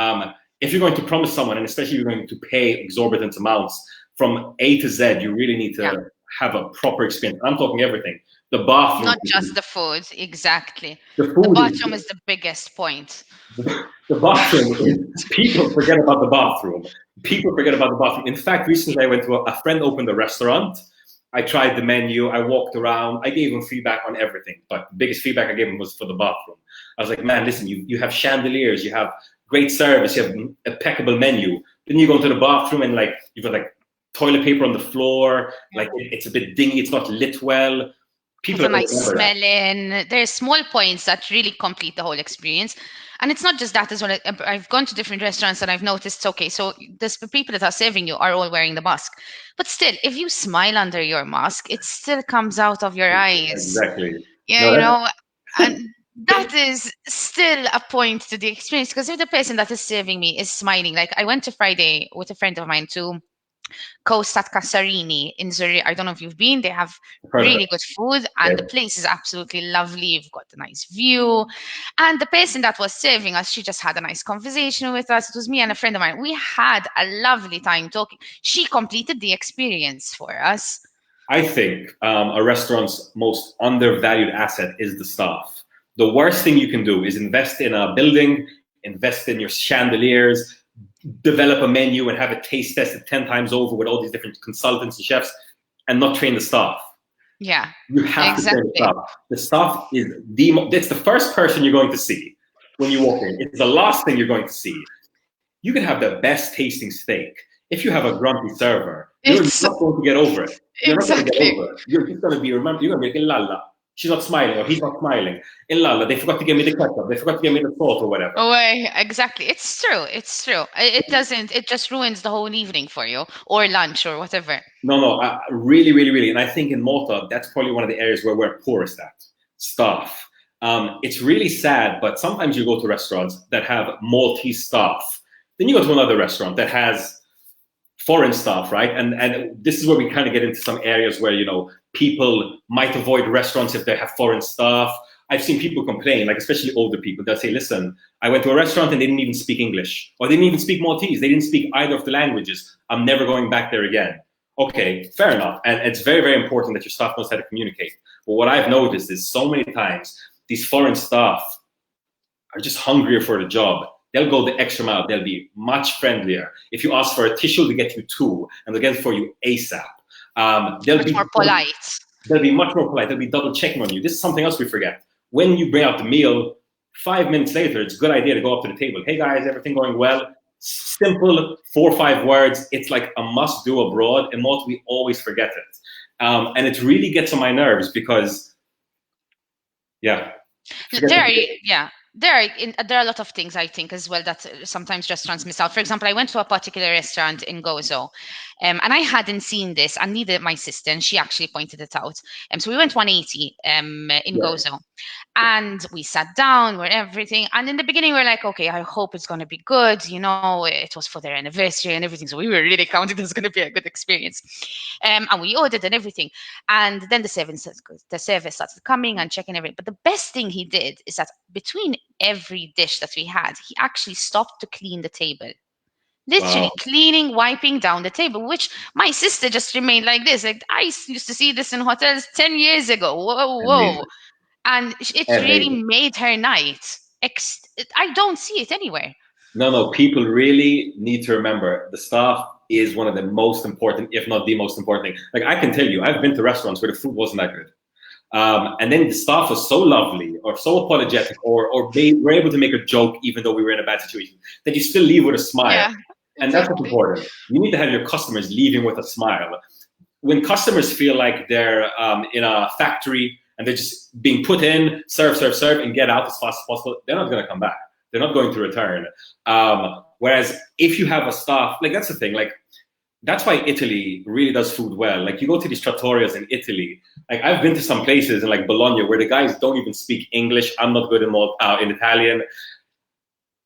If you're going to promise someone, and especially if you're going to pay exorbitant amounts from A to Z, you really need to have a proper experience. I'm talking everything. The bathroom. Not just the food, exactly. The bathroom is the biggest point. The bathroom, people forget about the bathroom. People forget about the bathroom. In fact, recently I went to a friend opened a restaurant. I tried the menu, I walked around, I gave him feedback on everything, but the biggest feedback I gave him was for the bathroom. I was like, man, listen, you have chandeliers, you have great service, you have an impeccable menu. Then you go into the bathroom and like, you've got like toilet paper on the floor, like it's a bit dingy, it's not lit well. People a nice smelling. There's small points that really complete the whole experience. And it's not just that as well. I've gone to different restaurants and I've noticed, okay, so the people that are serving you are all wearing the mask. But still, if you smile under your mask, it still comes out of your eyes. Exactly. Yeah, you know, and that is still a point to the experience. Because if the person that is serving me is smiling, like I went to Friday with a friend of mine to Coast at Casarini in Zurich. I don't know if you've been. They have really good food, and the place is absolutely lovely. You've got a nice view, and the person that was serving us, she just had a nice conversation with us. It was me and a friend of mine. We had a lovely time talking. She completed the experience for us. I think a restaurant's most undervalued asset is the staff. The worst thing you can do is invest in a building, invest in your chandeliers, develop a menu and have it taste tested 10 times over with all these different consultants and chefs and not train the staff. Yeah, you have to train the staff. The staff is it's the first person you're going to see when you walk in. It's the last thing you're going to see. You can have the best tasting steak. If you have a grumpy server, you're not going to get over it. You're not going to get over it. You're just going to be, you're going to be like, lala. She's not smiling, or he's not smiling. In Lala, they forgot to give me the ketchup. They forgot to give me the salt or whatever. Oh, exactly. It's true. It's true. It doesn't. It just ruins the whole evening for you, or lunch, or whatever. No, really, really, really. And I think in Malta, that's probably one of the areas where we're poorest at staff. It's really sad, but sometimes you go to restaurants that have Maltese staff. Then you go to another restaurant that has foreign staff, right? And this is where we kind of get into some areas where, you know, people might avoid restaurants if they have foreign staff. I've seen people complain, like especially older people. They'll say, listen, I went to a restaurant and they didn't even speak English, or they didn't even speak Maltese. They didn't speak either of the languages. I'm never going back there again. Okay, fair enough. And it's very, very important that your staff knows how to communicate. But what I've noticed is so many times these foreign staff are just hungrier for the job. They'll go the extra mile. They'll be much friendlier. If you ask for a tissue, they get you two, and they'll get it for you ASAP. They'll be more polite. They'll be much more polite. They'll be double checking on you. This is something else we forget. When you bring out the meal, 5 minutes later, it's a good idea to go up to the table. Hey guys, everything going well? Simple 4 or 5 words. It's like a must do abroad. In Malta, we always forget it. And it really gets on my nerves because, There are a lot of things, I think, as well, that sometimes restaurants miss out. For example, I went to a particular restaurant in Gozo, and I hadn't seen this, and neither my sister, and she actually pointed it out. So we went 180 in Gozo, and we sat down, we're everything. And in the beginning, we were like, okay, I hope it's going to be good. You know, it was for their anniversary and everything. So we were really counting it was going to be a good experience. And we ordered and everything. And then the service started coming and checking everything. But the best thing he did is that between every dish that we had, he actually stopped to clean the table. Literally cleaning, wiping down the table, which my sister just remained like this. Like, I used to see this in hotels 10 years ago. Whoa. And it really made her night. I don't see it anywhere. No, people really need to remember the staff is one of the most important, if not the most important thing. Like, I can tell you, I've been to restaurants where the food wasn't that good. And then the staff was so lovely or so apologetic or they were able to make a joke even though we were in a bad situation, that you still leave with a smile. Yeah, And that's what's exactly. important. You need to have your customers leaving with a smile. When customers feel like they're in a factory and they're just being put in, serve, and get out as fast as possible, they're not going to come back. They're not going to return. Whereas if you have a staff, like that's the thing, like that's why Italy really does food well. Like you go to these trattorias in Italy, like I've been to some places in like Bologna where the guys don't even speak English. I'm not good in Italian.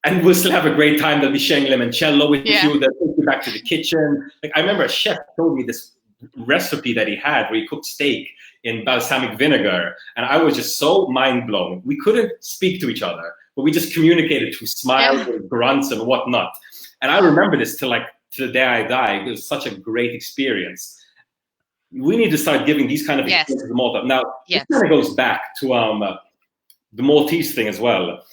And we'll still have a great time. They'll be sharing limoncello with you. They'll take you back to the kitchen. Like I remember a chef told me this recipe that he had where he cooked steak in balsamic vinegar. And I was just so mind blown. We couldn't speak to each other, but we just communicated through smiles and grunts and whatnot. And I remember this till the day I die. It was such a great experience. We need to start giving these kind of experiences to Malta. Now, this kind of goes back to the Maltese thing as well.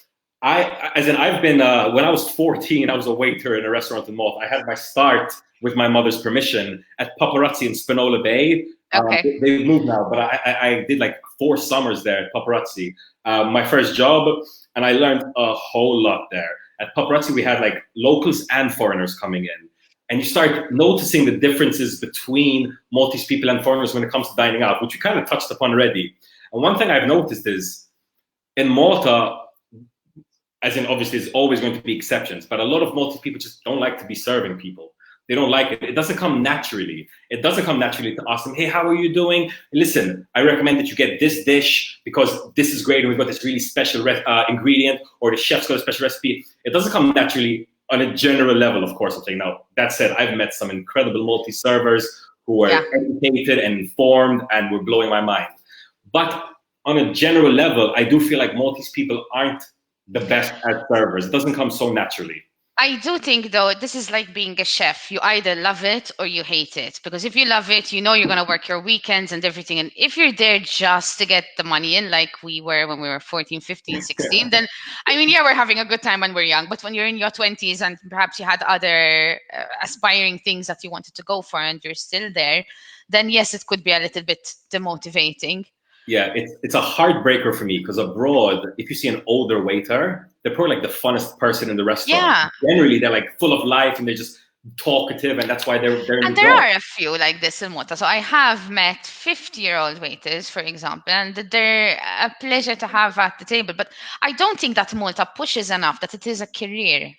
I've been, when I was 14, I was a waiter in a restaurant in Malta. I had my start with my mother's permission at Paparazzi in Spinola Bay. Okay. They've moved now, but I did like 4 summers there at Paparazzi. My first job, and I learned a whole lot there. At Paparazzi, we had like locals and foreigners coming in. And you start noticing the differences between Maltese people and foreigners when it comes to dining out, which you kind of touched upon already. And one thing I've noticed is in Malta, as in obviously there's always going to be exceptions, but a lot of Maltese people just don't like to be serving people. They don't like it. It doesn't come naturally. It doesn't come naturally to ask them, hey, how are you doing? Listen, I recommend that you get this dish because this is great and we've got this really special ingredient, or the chef's got a special recipe. It doesn't come naturally on a general level, of course. I'm saying now, that said, I've met some incredible Maltese servers who are educated and informed and were blowing my mind. But on a general level, I do feel like Maltese people aren't the best as servers. It doesn't come so naturally. I do think, though, this is like being a chef. You either love it or you hate it. Because if you love it, you know you're going to work your weekends and everything. And if you're there just to get the money in, like we were when we were 14, 15, 16, then, I mean, we're having a good time when we're young. But when you're in your 20s and perhaps you had other aspiring things that you wanted to go for and you're still there, then yes, it could be a little bit demotivating. Yeah, it's a heartbreaker for me because abroad, if you see an older waiter, they're probably like the funnest person in the restaurant. Yeah. Generally, they're like full of life and they're just talkative, and that's why they're in and the there job. are a few like this in Malta. So I have met 50-year-old waiters, for example, and they're a pleasure to have at the table. But I don't think that Malta pushes enough that it is a career.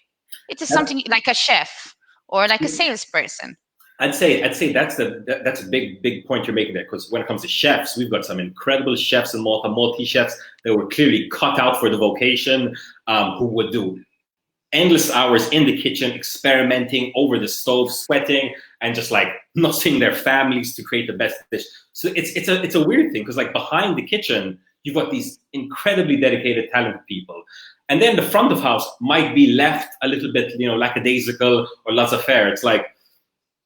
It is something like a chef or like a salesperson. I'd say that's a big point you're making there, because when it comes to chefs, we've got some incredible chefs in Malta, Maltese chefs that were clearly cut out for the vocation, who would do endless hours in the kitchen, experimenting over the stove, sweating, and just like not seeing their families to create the best dish. So it's a weird thing, because like behind the kitchen, you've got these incredibly dedicated, talented people. And then the front of house might be left a little bit, lackadaisical or laissez-faire. It's like,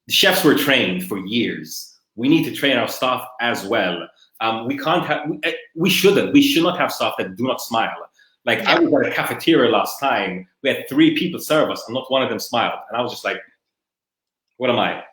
the chefs were trained for years. We need to train our staff as well. We should not have staff that do not smile. Like I was at a cafeteria last time. We had 3 people serve us and not one of them smiled. And I was just like, what am I?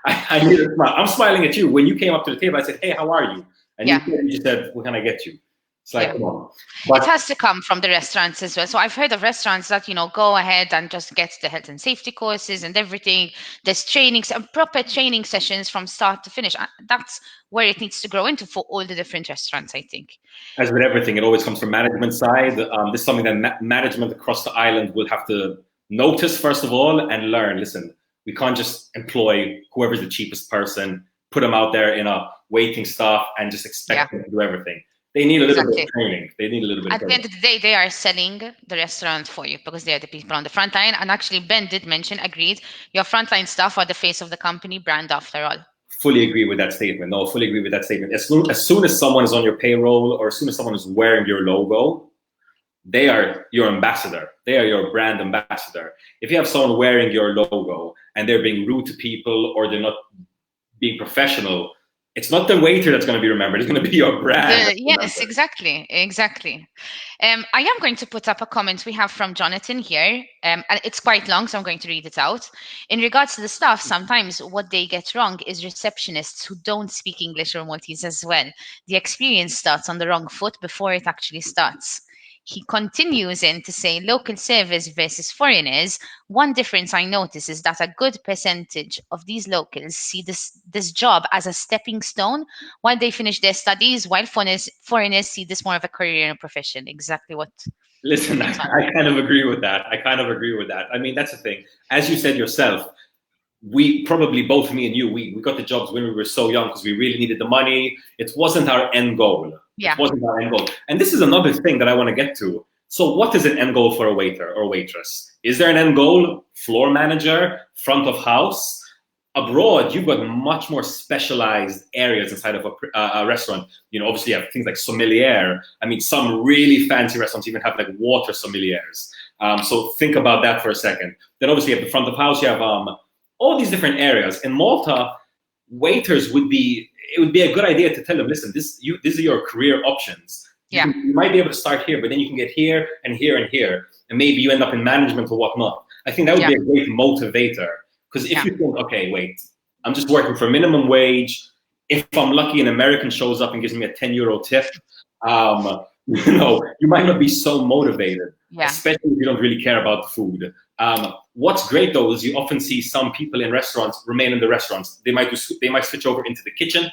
I need a smile. I'm smiling at you. When you came up to the table, I said, hey, how are you? And you just said, what can I get you? It's like, come on. But it has to come from the restaurants as well. So I've heard of restaurants that, go ahead and just get the health and safety courses and everything. There's trainings and proper training sessions from start to finish. That's where it needs to grow into for all the different restaurants, I think. As with everything, it always comes from management side. This is something that management across the island will have to notice, first of all, and learn. Listen, we can't just employ whoever's the cheapest person, put them out there in a waiting staff and just expect them to do everything. They need a little bit of training. They need a little bit of training. At the end of the day, they are selling the restaurant for you because they are the people on the front line. And actually, Ben did mention, agreed, your frontline staff are the face of the company brand after all. Fully agree with that statement. No, fully agree with that statement. As soon as someone is on your payroll or as soon as someone is wearing your logo, they are your ambassador. They are your brand ambassador. If you have someone wearing your logo and they're being rude to people or they're not being professional, it's not the waiter that's going to be remembered. It's going to be your brand. Yes, exactly. I am going to put up a comment we have from Jonathan here, and it's quite long, so I'm going to read it out. In regards to the staff, sometimes what they get wrong is receptionists who don't speak English or Maltese as well. The experience starts on the wrong foot before it actually starts. He continues in to say local service versus foreigners. One difference I notice is that a good percentage of these locals see this job as a stepping stone while they finish their studies, while foreigners see this more of a career and a profession. Exactly what. Listen, I kind of agree with that. I mean, that's the thing. As you said yourself, we probably, both me and you, we got the jobs when we were so young because we really needed the money. It wasn't our end goal. Yeah. It wasn't our end goal. And this is another thing that I want to get to. So what is an end goal for a waiter or waitress? Is there an end goal? Floor manager, front of house? Abroad, you've got much more specialized areas inside of a restaurant. You know, obviously you have things like sommelier. I mean, some really fancy restaurants even have like water sommeliers. So think about that for a second. Then obviously you have the front of house. You have all these different areas. In Malta, waiters it would be a good idea to tell them, listen, these are your career options. Yeah. You might be able to start here, but then you can get here and here and here, and maybe you end up in management or whatnot. I think that would be a great motivator. Because if you think, okay, wait, I'm just working for minimum wage. If I'm lucky, an American shows up and gives me a 10 euro tip, you know, you might not be so motivated, especially if you don't really care about the food. What's great though is you often see some people in restaurants remain in the restaurants. They might switch over into the kitchen,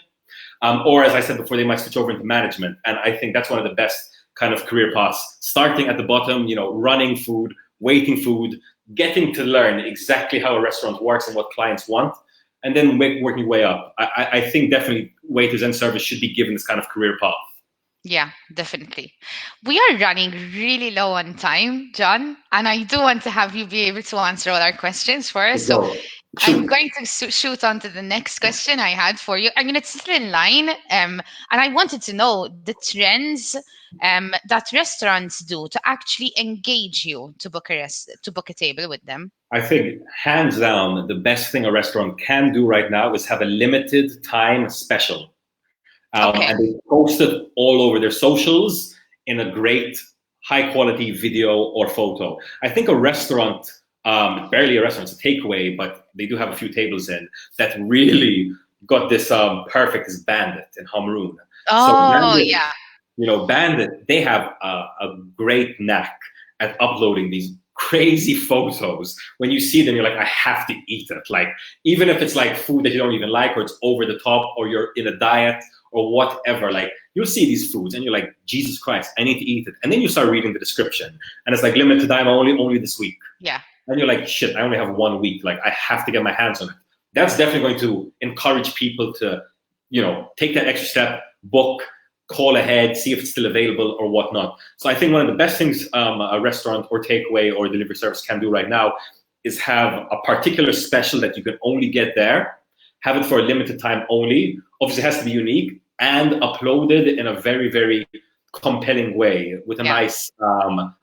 or as I said before, they might switch over into management. And I think that's one of the best kind of career paths. Starting at the bottom, you know, running food, waiting food, getting to learn exactly how a restaurant works and what clients want, and then working your way up. I think definitely waiters and servers should be given this kind of career path. Yeah, definitely. We are running really low on time, John, and I do want to have you be able to answer all our questions for us. So I'm going to shoot on to the next question I had for you. I mean, it's still in line, and I wanted to know the trends that restaurants do to actually engage you to book a table with them. I think hands down, the best thing a restaurant can do right now is have a limited time special. And they post it all over their socials in a great high quality video or photo. I think a restaurant, barely a restaurant, it's a takeaway, but they do have a few tables in that really got this perfect is Bandit in Hamroon. Yeah. You know, Bandit, they have a great knack at uploading these crazy photos. When you see them, you're like, I have to eat it. Like, even if it's like food that you don't even like, or it's over the top, or you're in a diet, or whatever, like you'll see these foods and you're like, Jesus Christ, I need to eat it. And then you start reading the description and it's like limited time only this week. Yeah. And you're like, shit, I only have 1 week. Like I have to get my hands on it. That's definitely going to encourage people to, you know, take that extra step, book, call ahead, see if it's still available or whatnot. So I think one of the best things a restaurant or takeaway or delivery service can do right now is have a particular special that you can only get there, have it for a limited time only. Obviously, it has to be unique and uploaded in a very, very compelling way with a nice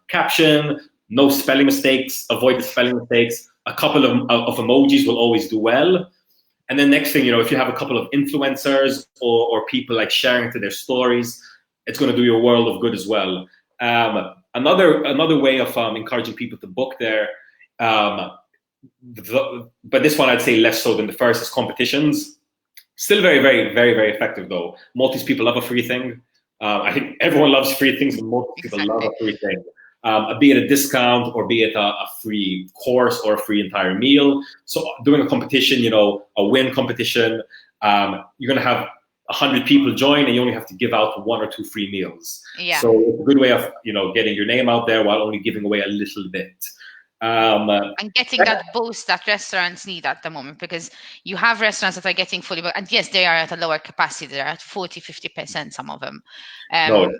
caption, no spelling mistakes, avoid the spelling mistakes. A couple of emojis will always do well. And then next thing, you know, if you have a couple of influencers or people like sharing to their stories, it's going to do you a world of good as well. Another way of encouraging people to book there, but this one I'd say less so than the first, is competitions. Still very, very, very, very effective though. Maltese people love a free thing. I think everyone loves free things, but Maltese people love a free thing. Be it a discount or be it a free course or a free entire meal. So doing a competition, you know, a win competition, you're going to have 100 people join and you only have to give out 1 or 2 free meals. Yeah. So it's a good way of, you know, getting your name out there while only giving away a little bit. And getting that boost that restaurants need at the moment, because you have restaurants that are getting fully booked, and yes, they are at a lower capacity. They're at 40-50%, some of them. No,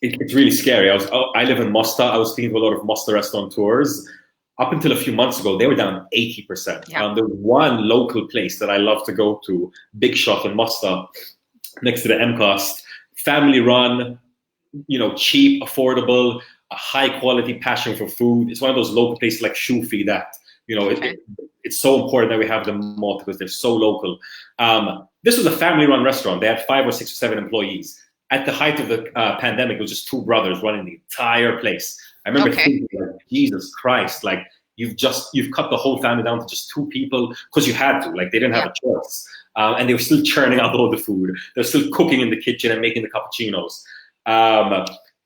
it's really scary. I live in Mosta. I was speaking to a lot of Mosta restaurateurs. Up until a few months ago, they were down 80%. Yeah. There was one local place that I love to go to, Big Shot in Mosta, next to the MCOST, family run, you know, cheap, affordable, a high quality passion for food. It's one of those local places like Shufi that You know, Okay. it's so important that we have them more because they're so local. This was a family-run restaurant. They had 5 or 6 or 7 employees. At the height of the pandemic, it was just 2 brothers running the entire place. I remember thinking, like, Jesus Christ, like you've cut the whole family down to just 2 people because you had to. Like they didn't have a choice, and they were still churning out all the food. They're still cooking in the kitchen and making the cappuccinos.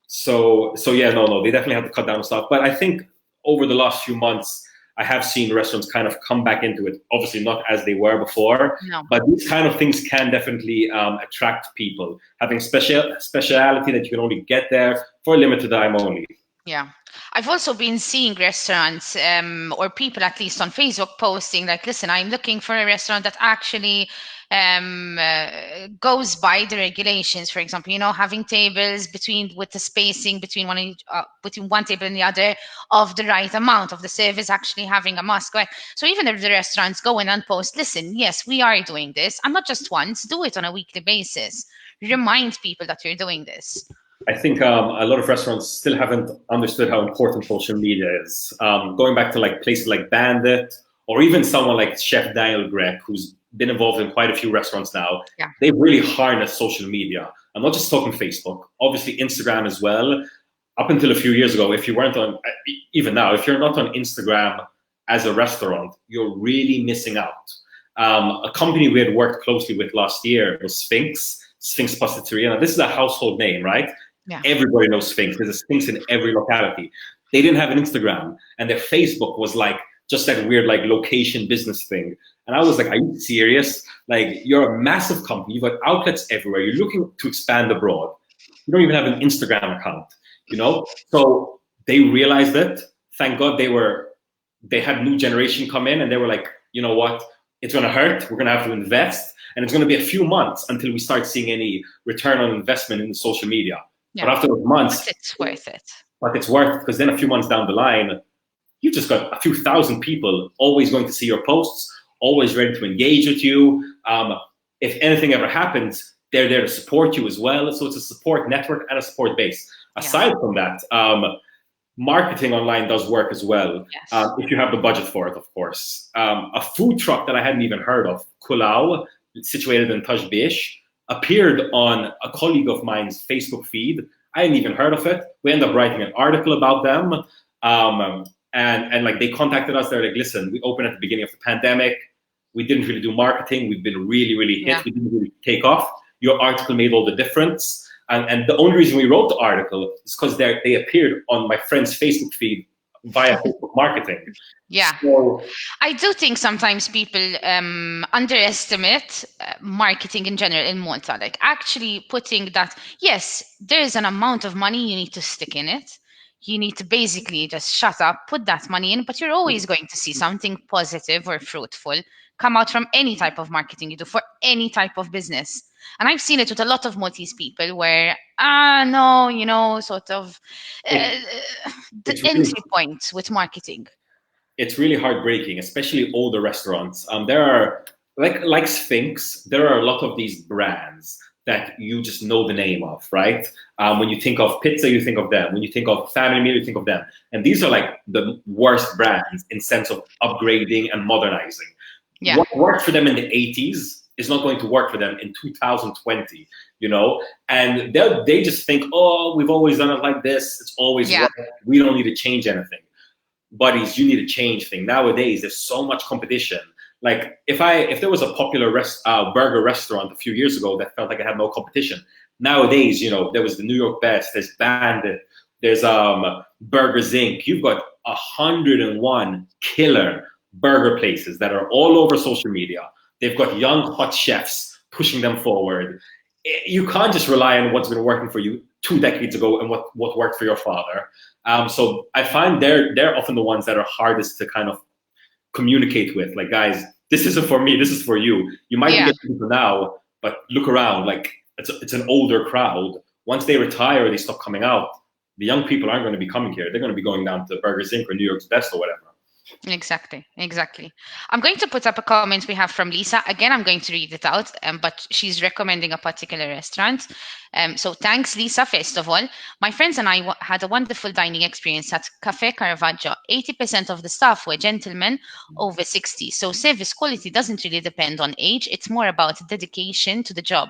So yeah, no, they definitely have to cut down stuff. But I think over the last few months, I have seen restaurants kind of come back into it. Obviously not as they were before, but these kind of things can definitely attract people. Having speciality that you can only get there for a limited time only. Yeah. I've also been seeing restaurants or people at least on Facebook posting like, listen, I'm looking for a restaurant that actually goes by the regulations. For example, you know, having tables with the spacing between one table and the other of the right amount of the service, actually having a mask. So even if the restaurants go in and post, listen, yes, we are doing this, and not just once, do it on a weekly basis. Remind people that you're doing this. I think a lot of restaurants still haven't understood how important social media is. Going back to like places like Bandit, or even someone like Chef Daniel Grech, who's been involved in quite a few restaurants now. Yeah. They really harness social media. I'm not just talking Facebook, obviously Instagram as well. Up until a few years ago, if you weren't on, even now, if you're not on Instagram as a restaurant, you're really missing out. A company we had worked closely with last year was Sphinx Pasticceria. Now, this is a household name, right? Yeah. Everybody knows Sphinx. There's a Sphinx in every locality. They didn't have an Instagram, and their Facebook was like just that weird like location business thing. And I was like, are you serious? Like, you're a massive company. You've got outlets everywhere. You're looking to expand abroad. You don't even have an Instagram account, you know? So they realized it. Thank God they had new generation come in, and they were like, you know what? It's going to hurt. We're going to have to invest. And it's going to be a few months until we start seeing any return on investment in the social media. Yeah. But after those months, but it's worth it. But it's worth it, because then a few months down the line, you've just got a few thousand people always going to see your posts, always ready to engage with you. If anything ever happens, they're there to support you as well. So it's a support network and a support base. Aside from that, marketing online does work as well, if you have the budget for it, of course. A food truck that I hadn't even heard of, Kulau, situated in Tajbish, appeared on a colleague of mine's Facebook feed. I hadn't even heard of it. We ended up writing an article about them. And like they contacted us. They're like, listen, we opened at the beginning of the pandemic. We didn't really do marketing. We've been really, really hit. We didn't really take off. Your article made all the difference. And the only reason we wrote the article is because they appeared on my friend's Facebook feed via Facebook marketing. Yeah. So, I do think sometimes people underestimate marketing in general in Malta. Like actually putting that, yes, there's an amount of money you need to stick in it. You need to basically just shut up, put that money in, but you're always going to see something positive or fruitful come out from any type of marketing you do for any type of business. And I've seen it with a lot of Maltese people where, no, you know, sort of the entry point with marketing. It's really heartbreaking, especially older restaurants. There are, like Sphinx, there are a lot of these brands that you just know the name of, right? When you think of pizza, you think of them. When you think of family meal, you think of them. And these are like the worst brands in sense of upgrading and modernizing. Yeah. What worked for them in the 80s is not going to work for them in 2020, you know? And they just think, oh, we've always done it like this. It's always worked. We don't need to change anything. Buddies, you need to change things. Nowadays, there's so much competition. Like if there was a popular burger restaurant a few years ago that felt like it had no competition, nowadays, you know, there was the New York Best, there's Bandit, there's Burgers Inc. You've got 101 killer burger places that are all over social media. They've got young hot chefs pushing them forward. You can't just rely on what's been working for you 2 decades ago and what worked for your father. So I find they're often the ones that are hardest to kind of communicate with. Like, guys, this isn't for me, this is for you. You might be getting people now, but look around, like it's an older crowd. Once they retire, they stop coming out. The young people aren't going to be coming here. They're going to be going down to Burgers Inc. or New York's Best or whatever. Exactly, exactly. I'm going to put up a comment we have from Lisa. Again, I'm going to read it out, but she's recommending a particular restaurant. So thanks, Lisa, first of all. My friends and I had a wonderful dining experience at Cafe Caravaggio. 80% of the staff were gentlemen over 60. So service quality doesn't really depend on age. It's more about dedication to the job.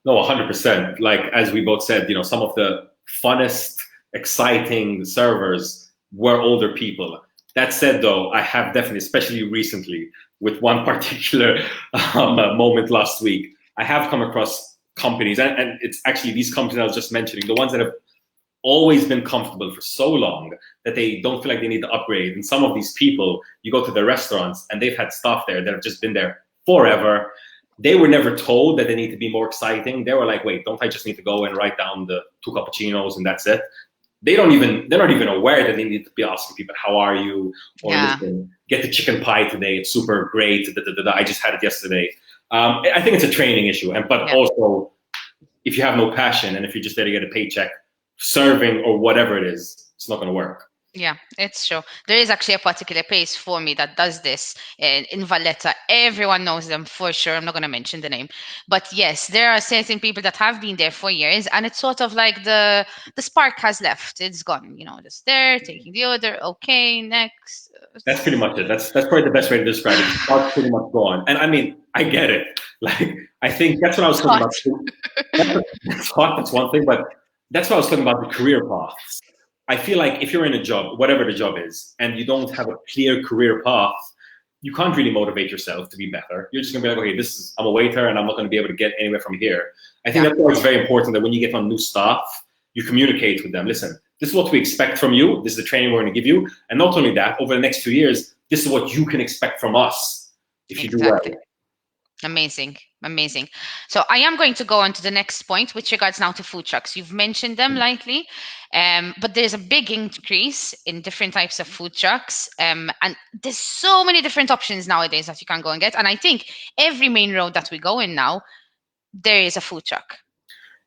No, 100%. Like, as we both said, some of the funnest, exciting servers were older people. That said, though, I have definitely, especially recently, with one particular moment last week, I have come across companies, and it's actually these companies I was just mentioning, the ones that have always been comfortable for so long that they don't feel like they need to upgrade. And some of these people, you go to the restaurants and they've had staff there that have just been there forever. They were never told that they need to be more exciting. They were like, wait, don't I just need to go and write down the 2 cappuccinos and that's it? They're not even aware that they need to be asking people, how are you? Or listen, get the chicken pie today. It's super great. I just had it yesterday. I think it's a training issue. But also, if you have no passion and if you're just there to get a paycheck, serving or whatever it is, it's not going to work. Yeah, it's true. There is actually a particular place for me that does this in Valletta. Everyone knows them for sure. I'm not going to mention the name. But yes, there are certain people that have been there for years, and it's sort of like the spark has left. It's gone, just there, taking the order. Okay, next. That's pretty much it. That's probably the best way to describe it. The spark's pretty much gone. And I mean, I get it. Like, I think that's what I was talking about. That's hot, that's one thing, but that's what I was talking about, the career paths. I feel like if you're in a job, whatever the job is, and you don't have a clear career path, you can't really motivate yourself to be better. You're just gonna be like, okay, I'm a waiter and I'm not gonna be able to get anywhere from here. I think that's why it's very important that when you get on new staff, you communicate with them. Listen, this is what we expect from you. This is the training we're gonna give you. And not only that, over the next 2 years, this is what you can expect from us if you do well. Amazing. So I am going to go on to the next point, which regards now to food trucks. You've mentioned them lightly, but there's a big increase in different types of food trucks. And there's so many different options nowadays that you can go and get. And I think every main road that we go in now, there is a food truck.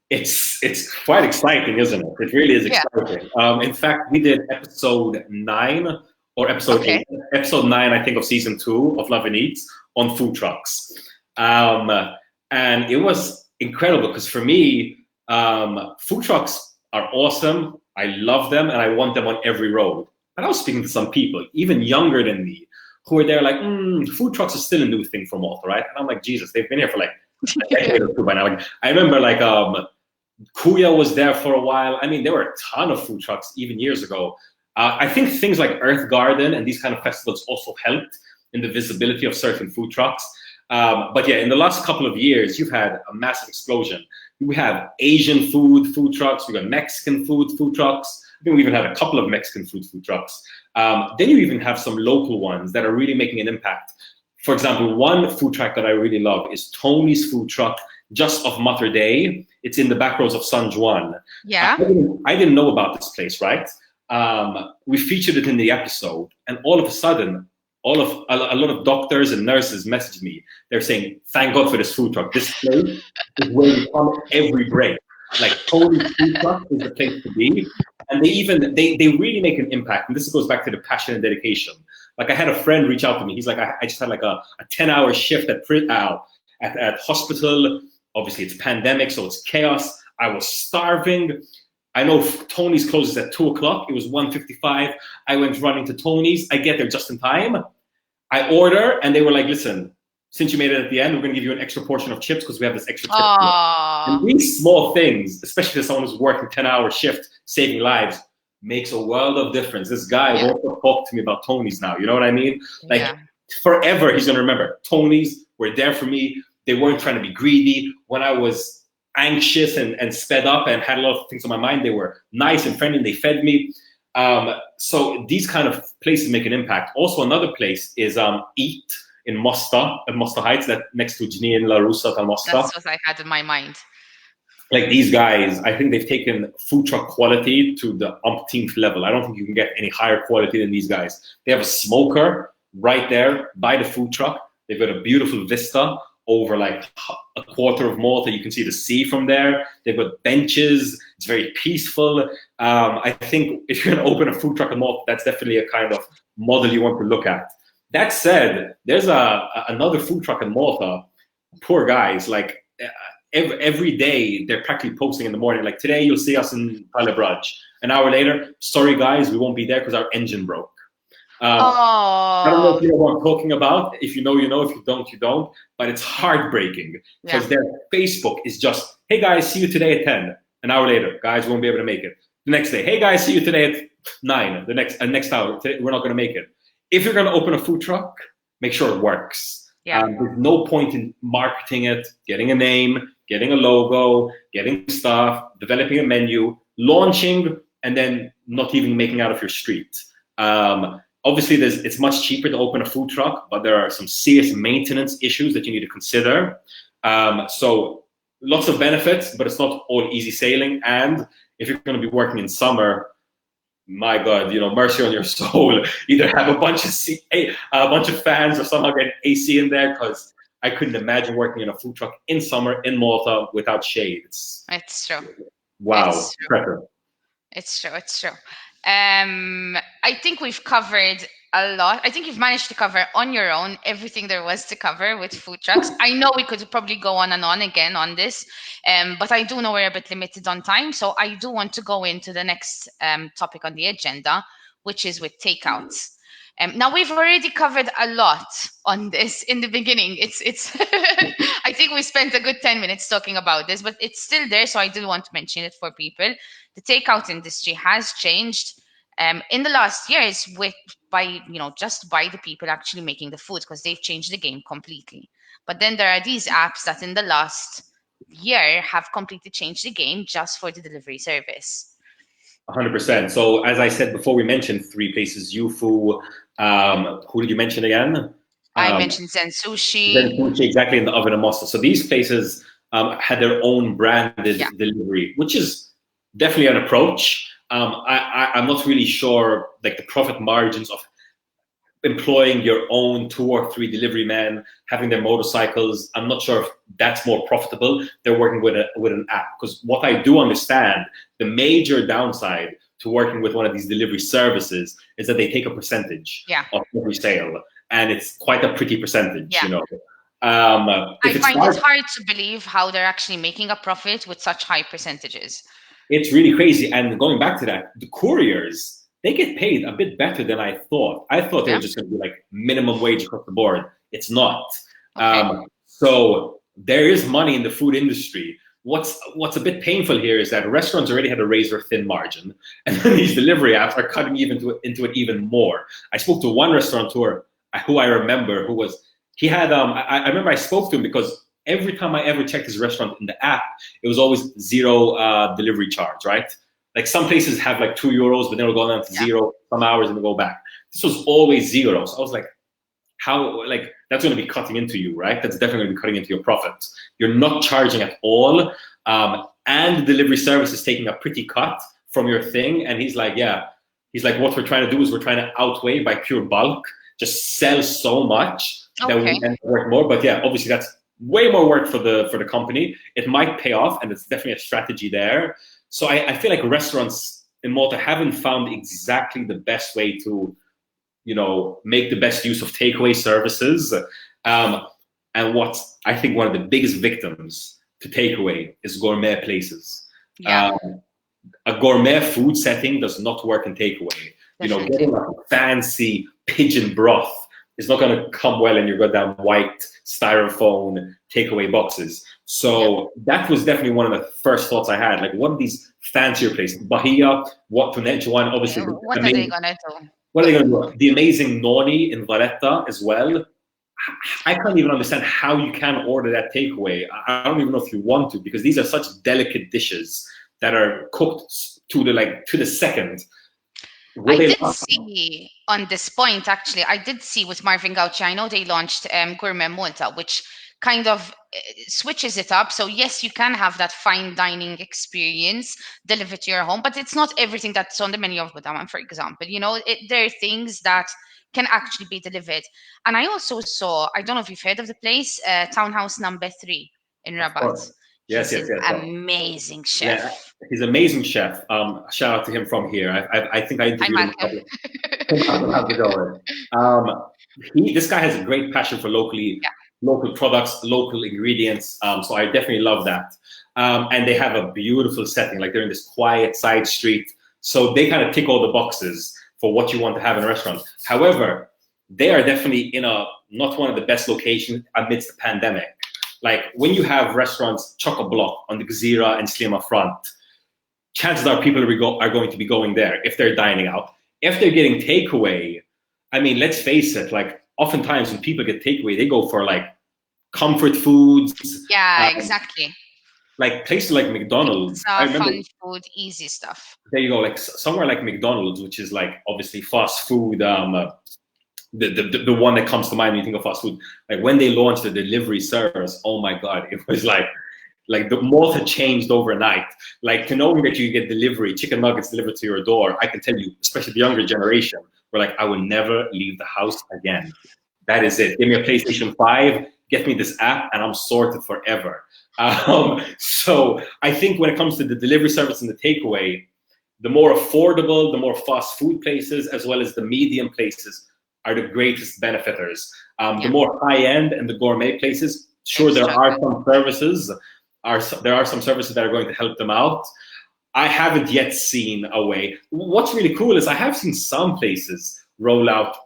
It's quite exciting, isn't it? It really is exciting. In fact, we did episode 9 or episode 8. Episode 9, I think, of season 2 of Lovin Eats on food trucks. And it was incredible because for me, food trucks are awesome. I love them and I want them on every road. And I was speaking to some people, even younger than me, who were there like, food trucks are still a new thing for Malta, right? And I'm like, Jesus, they've been here for like a decade or two by now. Like, I remember like Kuya was there for a while. I mean, there were a ton of food trucks even years ago. I think things like Earth Garden and these kind of festivals also helped in the visibility of certain food trucks. But yeah, in the last couple of years, you've had a massive explosion. We have Asian food trucks. We got Mexican food trucks. I think we even had a couple of Mexican food trucks. Then you even have some local ones that are really making an impact. For example, one food truck that I really love is Tony's food truck, just off Mater Dei. It's in the back roads of San Juan. Yeah. I didn't know about this place, right? We featured it in the episode, and all of a sudden, a lot of doctors and nurses messaged me. They're saying, "Thank God for this food truck. This place is where we come every break. Like, Tony's food truck is the place to be." And they really make an impact. And this goes back to the passion and dedication. Like, I had a friend reach out to me. He's like, I just had like a 10-hour shift at hospital. Obviously, it's pandemic, so it's chaos. I was starving. I know Tony's closes at 2:00. It was 1:55. I went running to Tony's. I get there just in time. I order, and they were like, "Listen, since you made it at the end, we're going to give you an extra portion of chips because we have this extra chip." And these small things, especially for someone who's working 10-hour shift, saving lives, makes a world of difference. This guy won't talk to me about Tony's now. You know what I mean? Like, forever, he's going to remember. Tony's were there for me. They weren't trying to be greedy. When I was anxious and sped up and had a lot of things on my mind, they were nice and friendly and they fed me. So these kind of places make an impact. Also, another place is Eat in Mosta, at Mosta Heights, that next to Ginny and La Russa at Mosta. That's what I had in my mind. Like, these guys, I think they've taken food truck quality to the umpteenth level. I don't think you can get any higher quality than these guys. They have a smoker right there by the food truck. They've got a beautiful vista over like a quarter of Malta. You can see the sea from there. They've got benches. It's very peaceful. I think if you're going to open a food truck in Malta, that's definitely a kind of model you want to look at. That said, there's another food truck in Malta. Poor guys, like every day they're practically posting in the morning. Like today you'll see us in Brunch. An hour later, sorry guys, we won't be there because our engine broke. I don't know if you know what I'm talking about. If you know, you know. If you don't, you don't. But it's heartbreaking because their Facebook is just, hey guys, see you today at 10. An hour later, guys, we won't be able to make it. The next day, hey guys, see you today at 9. The next hour, today, we're not going to make it. If you're going to open a food truck, make sure it works. There's no point in marketing it, getting a name, getting a logo, getting stuff, developing a menu, launching, and then not even making out of your street. Obviously, it's much cheaper to open a food truck, but there are some serious maintenance issues that you need to consider. So lots of benefits, but it's not all easy sailing. And if you're going to be working in summer, my God, you know, mercy on your soul. Either have a bunch of fans or somehow get AC in there, because I couldn't imagine working in a food truck in summer in Malta without shade. It's true. Wow. It's true. I think we've covered a lot. I think you've managed to cover on your own everything there was to cover with food trucks. I know we could probably go on and on again on this, but I do know we're a bit limited on time. So I do want to go into the next topic on the agenda, which is with takeouts. Now we've already covered a lot on this in the beginning. It's I think we spent a good 10 minutes talking about this, but it's still there. So I do want to mention it for people. The takeout industry has changed in the last years by the people actually making the food, because they've changed the game completely. But then there are these apps that in the last year have completely changed the game just for the delivery service. 100%. So as I said before, we mentioned 3 places. Yufu. Who did you mention again? I mentioned Zen Sushi. Zen Sushi, exactly, in the Oven and Mosta. So these places had their own branded delivery, which is definitely an approach. I'm not really sure, like, the profit margins of employing your own 2 or 3 delivery men, having their motorcycles. I'm not sure if that's more profitable. They're working with an app, because what I do understand, the major downside to working with one of these delivery services is that they take a percentage of every sale, and it's quite a pretty percentage. You know. I find it hard to believe how they're actually making a profit with such high percentages. It's really crazy. And going back to that, the couriers, they get paid a bit better than I thought. I thought they were just going to be like minimum wage across the board. It's not. So there is money in the food industry. What's a bit painful here is that restaurants already had a razor-thin margin, and then these delivery apps are cutting into it even more. I spoke to one restaurateur who I remember he had I remember I spoke to him because every time I ever checked his restaurant in the app, it was always 0 delivery charge, right? Like some places have like €2, but then it'll go down to 0 some hours and it'll go back. This was always 0. So I was like, how, like, that's going to be cutting into you, right? That's definitely going to be cutting into your profits. You're not charging at all. And the delivery service is taking a pretty cut from your thing. And he's like, what we're trying to do is we're trying to outweigh by pure bulk, just sell so much that we can work more. But yeah, obviously that's way more work for the company. It might pay off, and it's definitely a strategy there. So I feel like restaurants in Malta haven't found exactly the best way to, make the best use of takeaway services. And what I think one of the biggest victims to takeaway is gourmet places. A gourmet food setting does not work in takeaway. Getting a fancy pigeon broth is not going to come well in your goddamn white styrofoam takeaway boxes. So that was definitely one of the first thoughts I had. Like, what are these fancier places? Bahia, what to mention one, obviously. What are they going to do? What are they going to do? The amazing noni in Valletta as well. I can't even understand how you can order that takeaway. I don't even know if you want to, because these are such delicate dishes that are cooked to the second. I did see on this point, actually, I did see with Marvin Gauci, I know they launched Gourmet Malta, which kind of switches it up. So yes, you can have that fine dining experience delivered to your home, but it's not everything that's on the menu of Budaman, for example. There are things that can actually be delivered. And I also saw, I don't know if you've heard of the place, Townhouse Number 3 in Rabat. Yes. Amazing chef. Yeah, he's an amazing chef. Shout out to him from here. I think I interviewed him. How's it going? This guy has a great passion for local products, local ingredients. So I definitely love that. And they have a beautiful setting, like they're in this quiet side street. So they kind of tick all the boxes for what you want to have in a restaurant. However, they are definitely in not one of the best locations amidst the pandemic. Like when you have restaurants chock-a-block on the Gzira and Slima front, chances are people are going to be going there if they're dining out. If they're getting takeaway, I mean, let's face it, like oftentimes when people get takeaway, they go for like comfort foods. Yeah, exactly. Like places like McDonald's. I remember, fun food, easy stuff. There you go, like somewhere like McDonald's, which is like obviously fast food, the one that comes to mind when you think of fast food. Like when they launched the delivery service, oh my God, it was like the Malta changed overnight. Like to knowing that you get delivery, chicken nuggets delivered to your door, I can tell you, especially the younger generation, we're like, I will never leave the house again. That is it. Give me a PlayStation 5, get me this app, and I'm sorted forever. So I think when it comes to the delivery service and the takeaway, the more affordable, the more fast food places, as well as the medium places, are the greatest benefiters. The more high end and the gourmet places, sure, there are some services. There are some services that are going to help them out. I haven't yet seen a way. What's really cool is I have seen some places roll out,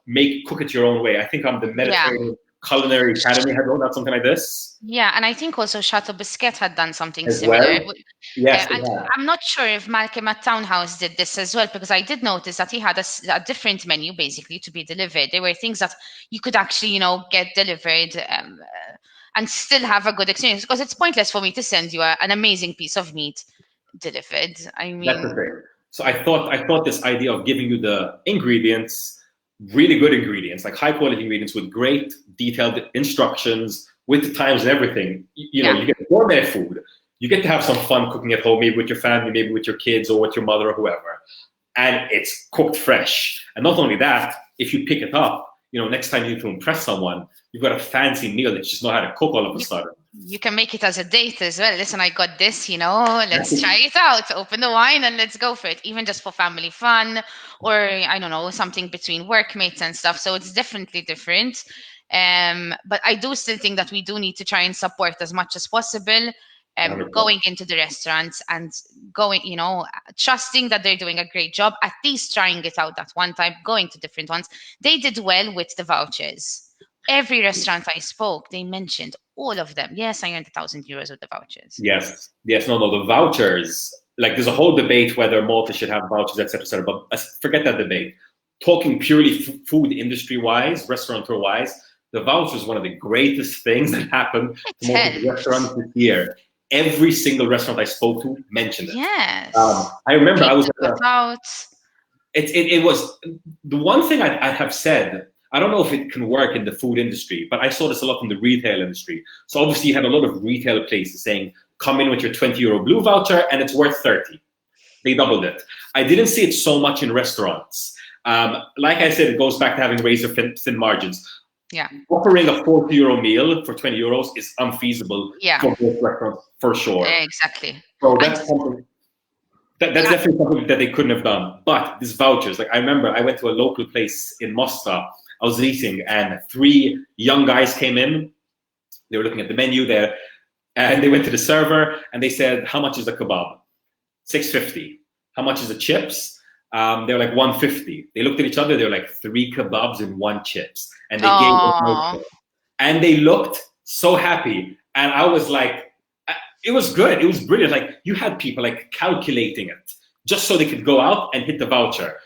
cook it your own way. I think the Mediterranean Culinary Academy had rolled out something like this. Yeah, and I think also Chateau Biscuit had done something as similar. Well. Yes, and I'm not sure if Malcolm at Townhouse did this as well, because I did notice that he had a different menu basically to be delivered. There were things that you could actually, get delivered and still have a good experience, because it's pointless for me to send you an amazing piece of meat delivered. I mean, that's the thing. So I thought this idea of giving you the ingredients, really good ingredients, like high quality ingredients with great detailed instructions, with the times and everything. You get gourmet food. You get to have some fun cooking at home, maybe with your family, maybe with your kids or with your mother or whoever. And it's cooked fresh. And not only that, if you pick it up, next time you need to impress someone, you've got a fancy meal that you just know how to cook all of a sudden. You can make it as a date as well. Listen, I got this, let's try it out. Open the wine and let's go for it. Even just for family fun, or I don't know, something between workmates and stuff. So it's definitely different. But I do still think that we do need to try and support as much as possible. Going into the restaurants and going, trusting that they're doing a great job, at least trying it out that one time, going to different ones. They did well with the vouchers. Every restaurant I spoke, they mentioned all of them. Yes, I earned €1,000 with the vouchers. Yes. No, the vouchers, like there's a whole debate whether Malta should have vouchers, etc., but forget that debate. Talking purely food industry-wise, restaurateur-wise, the voucher is one of the greatest things that happened to most restaurants this year. Every single restaurant I spoke to mentioned it. Yes. I remember I was it was the one thing I have said. I don't know if it can work in the food industry, but I saw this a lot in the retail industry. So obviously you had a lot of retail places saying, come in with your €20 blue voucher and it's worth 30. They doubled it. I didn't see it so much in restaurants. Like I said, it goes back to having razor thin margins. Yeah. Offering a €40 meal for €20 is unfeasible for both restaurants, for sure. Exactly. So that's something that's definitely something that they couldn't have done. But these vouchers, like I remember I went to a local place in Moscow. I was eating and 3 young guys came in. They were looking at the menu there and they went to the server and they said, how much is the kebab? $6.50. How much is the chips? They were like $1.50. They looked at each other. They were like 3 kebabs and 1 chips. And they gave them. And they looked so happy. And I was like, it was good. It was brilliant. Like you had people like calculating it just so they could go out and hit the voucher.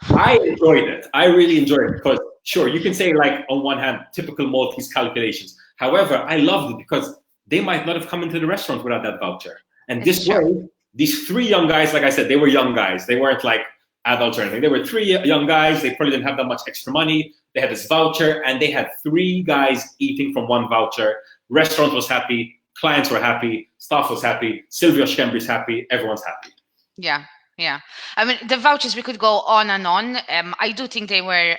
I enjoyed it. I really enjoyed it because sure, you can say like on one hand, typical Maltese calculations. However, I loved it because they might not have come into the restaurant without that voucher. And this way, these 3 young guys, like I said, they were young guys. They weren't like adults or anything. They were 3 young guys. They probably didn't have that much extra money. They had this voucher and they had 3 guys eating from 1 voucher. Restaurant was happy. Clients were happy. Staff was happy. Sylvia Schembry's happy. Everyone's happy. Yeah. Yeah. I mean, the vouchers, we could go on and on. I do think they were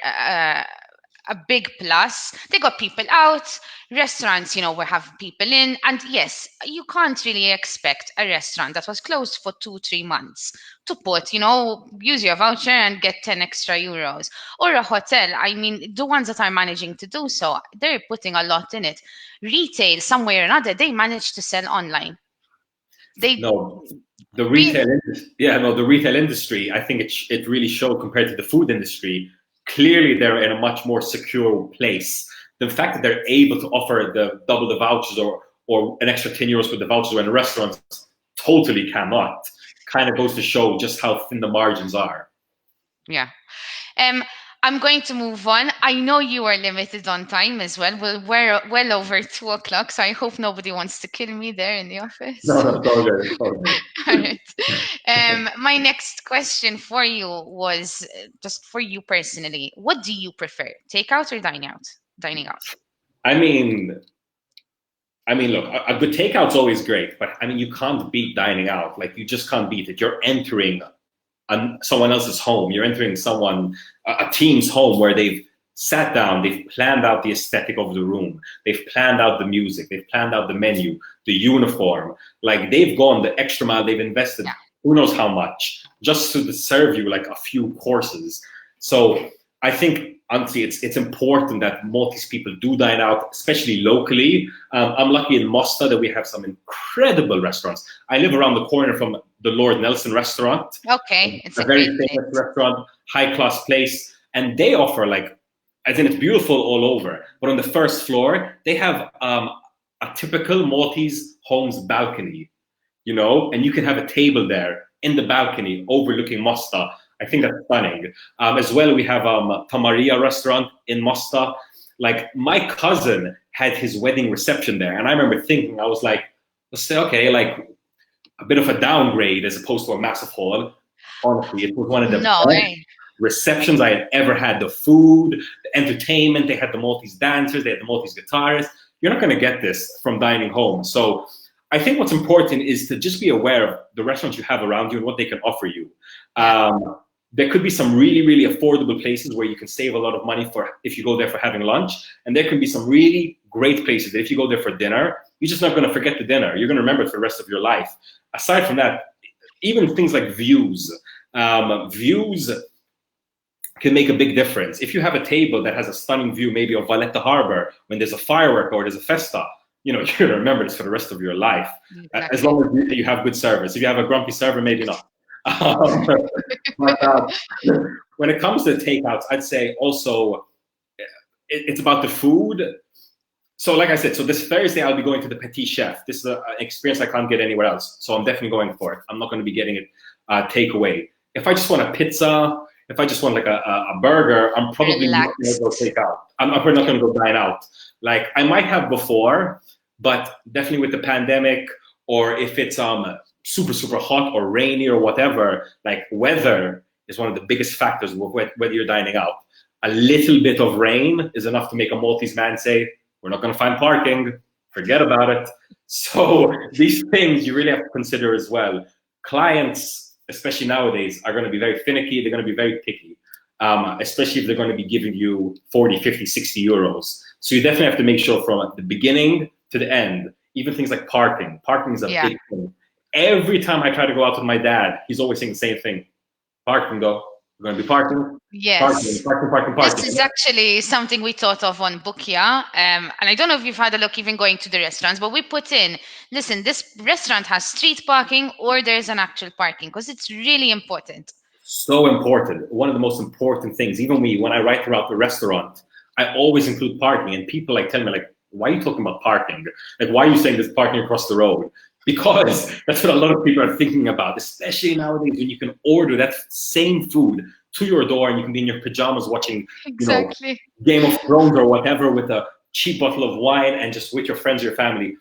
a big plus. They got people out, restaurants, we have people in. And yes, you can't really expect a restaurant that was closed for 2-3 months to put, use your voucher and get 10 extra euros. Or a hotel, I mean, the ones that are managing to do so, they're putting a lot in it. Retail, some way or another, they manage to sell online. No, the retail industry, the retail industry, I think it really showed compared to the food industry. Clearly, they're in a much more secure place. The fact that they're able to offer double the vouchers or an extra 10 euros with the vouchers when restaurants totally cannot, kind of goes to show just how thin the margins are. Yeah. I'm going to move on. I know you are limited on time as well. We're well over 2:00, so I hope nobody wants to kill me there in the office. No, it's all good. It's all good. All right. My next question for you was just for you personally. What do you prefer, takeout or dining out? I mean, look, a good takeout's always great, but I mean, you can't beat dining out. Like, you just can't beat it. You're entering someone else's home. You're entering a team's home where they've sat down, they've planned out the aesthetic of the room, they've planned out the music, they've planned out the menu, the uniform. Like, they've gone the extra mile, they've invested who knows how much just to serve you like a few courses. So I think, honestly, it's important that Maltese people do dine out, especially locally. I'm lucky in Mosta that we have some incredible restaurants. I live around the corner from the Lord Nelson restaurant. Okay, it's a very famous restaurant, high-class place. And they offer, like, as in it's beautiful all over, but on the first floor, they have a typical Maltese home's balcony, and you can have a table there in the balcony overlooking Mosta. I think that's stunning. As well, we have Tamaria restaurant in Mosta. Like, my cousin had his wedding reception there, and I remember thinking, I was like, let's say, okay, like a bit of a downgrade as opposed to a massive hall. Honestly, it was one of the best receptions I had ever had. The food, the entertainment, they had the Maltese dancers, they had the Maltese guitarists. You're not going to get this from dining home. So I think what's important is to just be aware of the restaurants you have around you and what they can offer you. There could be some really, really affordable places where you can save a lot of money if you go there for having lunch. And there can be some really great places that if you go there for dinner, you're just not going to forget the dinner. You're going to remember it for the rest of your life. Aside from that, even things like views. Views can make a big difference. If you have a table that has a stunning view, maybe of Valletta Harbor, when there's a firework or there's a festa, you're going to remember this for the rest of your life. Exactly. As long as you have good service. If you have a grumpy server, maybe not. But when it comes to takeouts, I'd say also it's about the food. So like I said, so this Thursday I'll be going to the Petit Chef. This is an experience I can't get anywhere else. So I'm definitely going for it. I'm not going to be getting it takeaway. If I just want a pizza, if I just want like a burger, I'm probably not going to go take out. I'm probably not going to go dine out. Like, I might have before, but definitely with the pandemic, or if it's super, super hot or rainy or whatever, like, weather is one of the biggest factors whether you're dining out. A little bit of rain is enough to make a Maltese man say, we're not going to find parking, forget about it. So these things you really have to consider as well. Clients, especially nowadays, are going to be very finicky. They're going to be very picky, especially if they're going to be giving you 40, 50, 60 euros. So you definitely have to make sure from the beginning to the end, even things like parking. Parking is a big thing. Every time I try to go out with my dad, he's always saying the same thing. Parking, go. We're going to be parking. Yes. Parking. This is actually something we thought of on Bookia. And I don't know if you've had a look even going to the restaurants, but we put in, listen, this restaurant has street parking or there's an actual parking, because it's really important. So important. One of the most important things. Even me, when I write about the restaurant, I always include parking. And people tell me, why are you talking about parking? Like, why are you saying there's parking across the road? Because that's what a lot of people are thinking about, especially nowadays when you can order that same food to your door and you can be in your pajamas watching, Game of Thrones or whatever with a cheap bottle of wine and just with your friends or your family.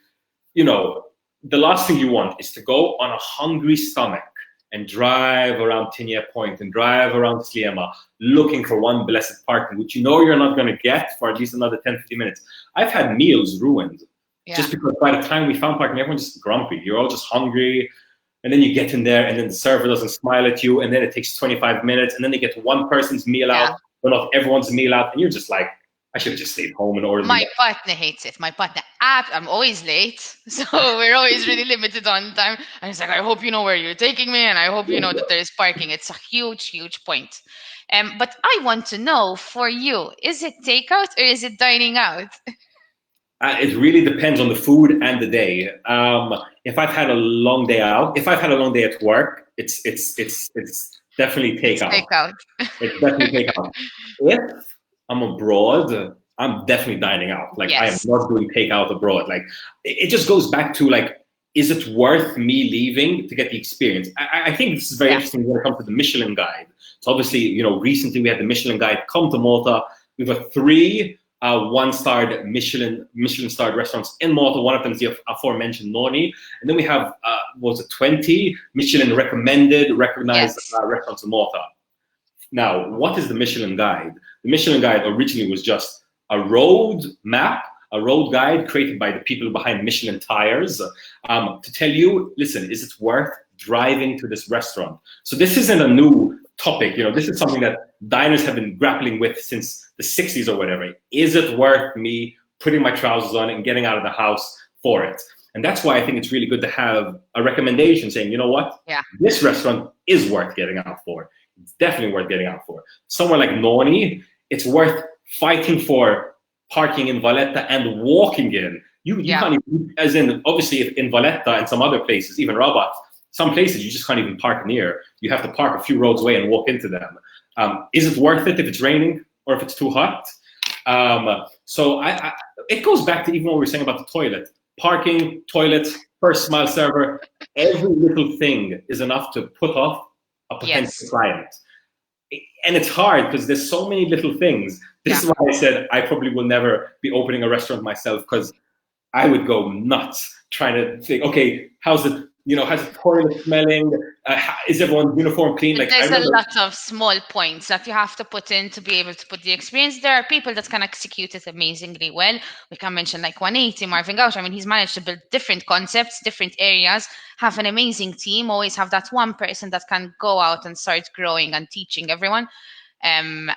The last thing you want is to go on a hungry stomach and drive around Tinia Point and drive around Sliema looking for one blessed parking, which you're not going to get for at least another 10, 15 minutes. I've had meals ruined. Just because by the time we found parking, everyone's just grumpy. You're all just hungry. And then you get in there and then the server doesn't smile at you. And then it takes 25 minutes. And then they get one person's meal out, but not everyone's meal out. And you're just like, I should have just stayed home and ordered. My partner hates it. My partner, I'm always late, so we're always really limited on time. And it's like, I hope you know where you're taking me, and I hope you know that there's parking. It's a huge, huge point. But I want to know, for you, is it takeout or is it dining out? It really depends on the food and the day. If I've had a long day out, if I've had a long day at work, it's definitely takeout. Takeout. It's definitely takeout. If I'm abroad, I'm definitely dining out. Like, Yes. I am not doing takeout abroad. Like, it just goes back to, like, is it worth me leaving to get the experience? I think this is very interesting when it comes to the Michelin Guide. So obviously, you know, recently we had the Michelin Guide come to Malta. We've got 3 one-starred Michelin-starred restaurants in Malta. One of them is the aforementioned Noni. And then we have, 20 Michelin recommended, recognized restaurants in Malta. Now, what is the Michelin Guide? The Michelin Guide originally was just a road map, a road guide created by the people behind Michelin tires to tell you, listen, is it worth driving to this restaurant? So this isn't a new topic. You know, this is something that diners have been grappling with since the 60s or whatever. Is it worth me putting my trousers on and getting out of the house for it? And that's why I think it's really good to have a recommendation saying, you know what, this restaurant is worth getting out for. It's definitely worth getting out for. Somewhere like Noni, it's worth fighting for parking in Valletta and walking in. You can't even, as in, obviously in Valletta and some other places, even Rabat, some places you just can't even park near. You have to park a few roads away and walk into them. Is it worth it if it's raining or if it's too hot? So it goes back to even what we were saying about the toilet. Parking, toilets, first mile server, every little thing is enough to put off a potential client. And it's hard because there's so many little things. This is why I said I probably will never be opening a restaurant myself, because I would go nuts trying to think, okay, how's the toilet smelling? Is everyone's uniform clean? Like, there's a lot of small points that you have to put in to be able to put the experience. There are people that can execute it amazingly well. We can mention like 180, Marvin Gauch. I mean, he's managed to build different concepts, different areas, have an amazing team, always have that one person that can go out and start growing and teaching everyone. And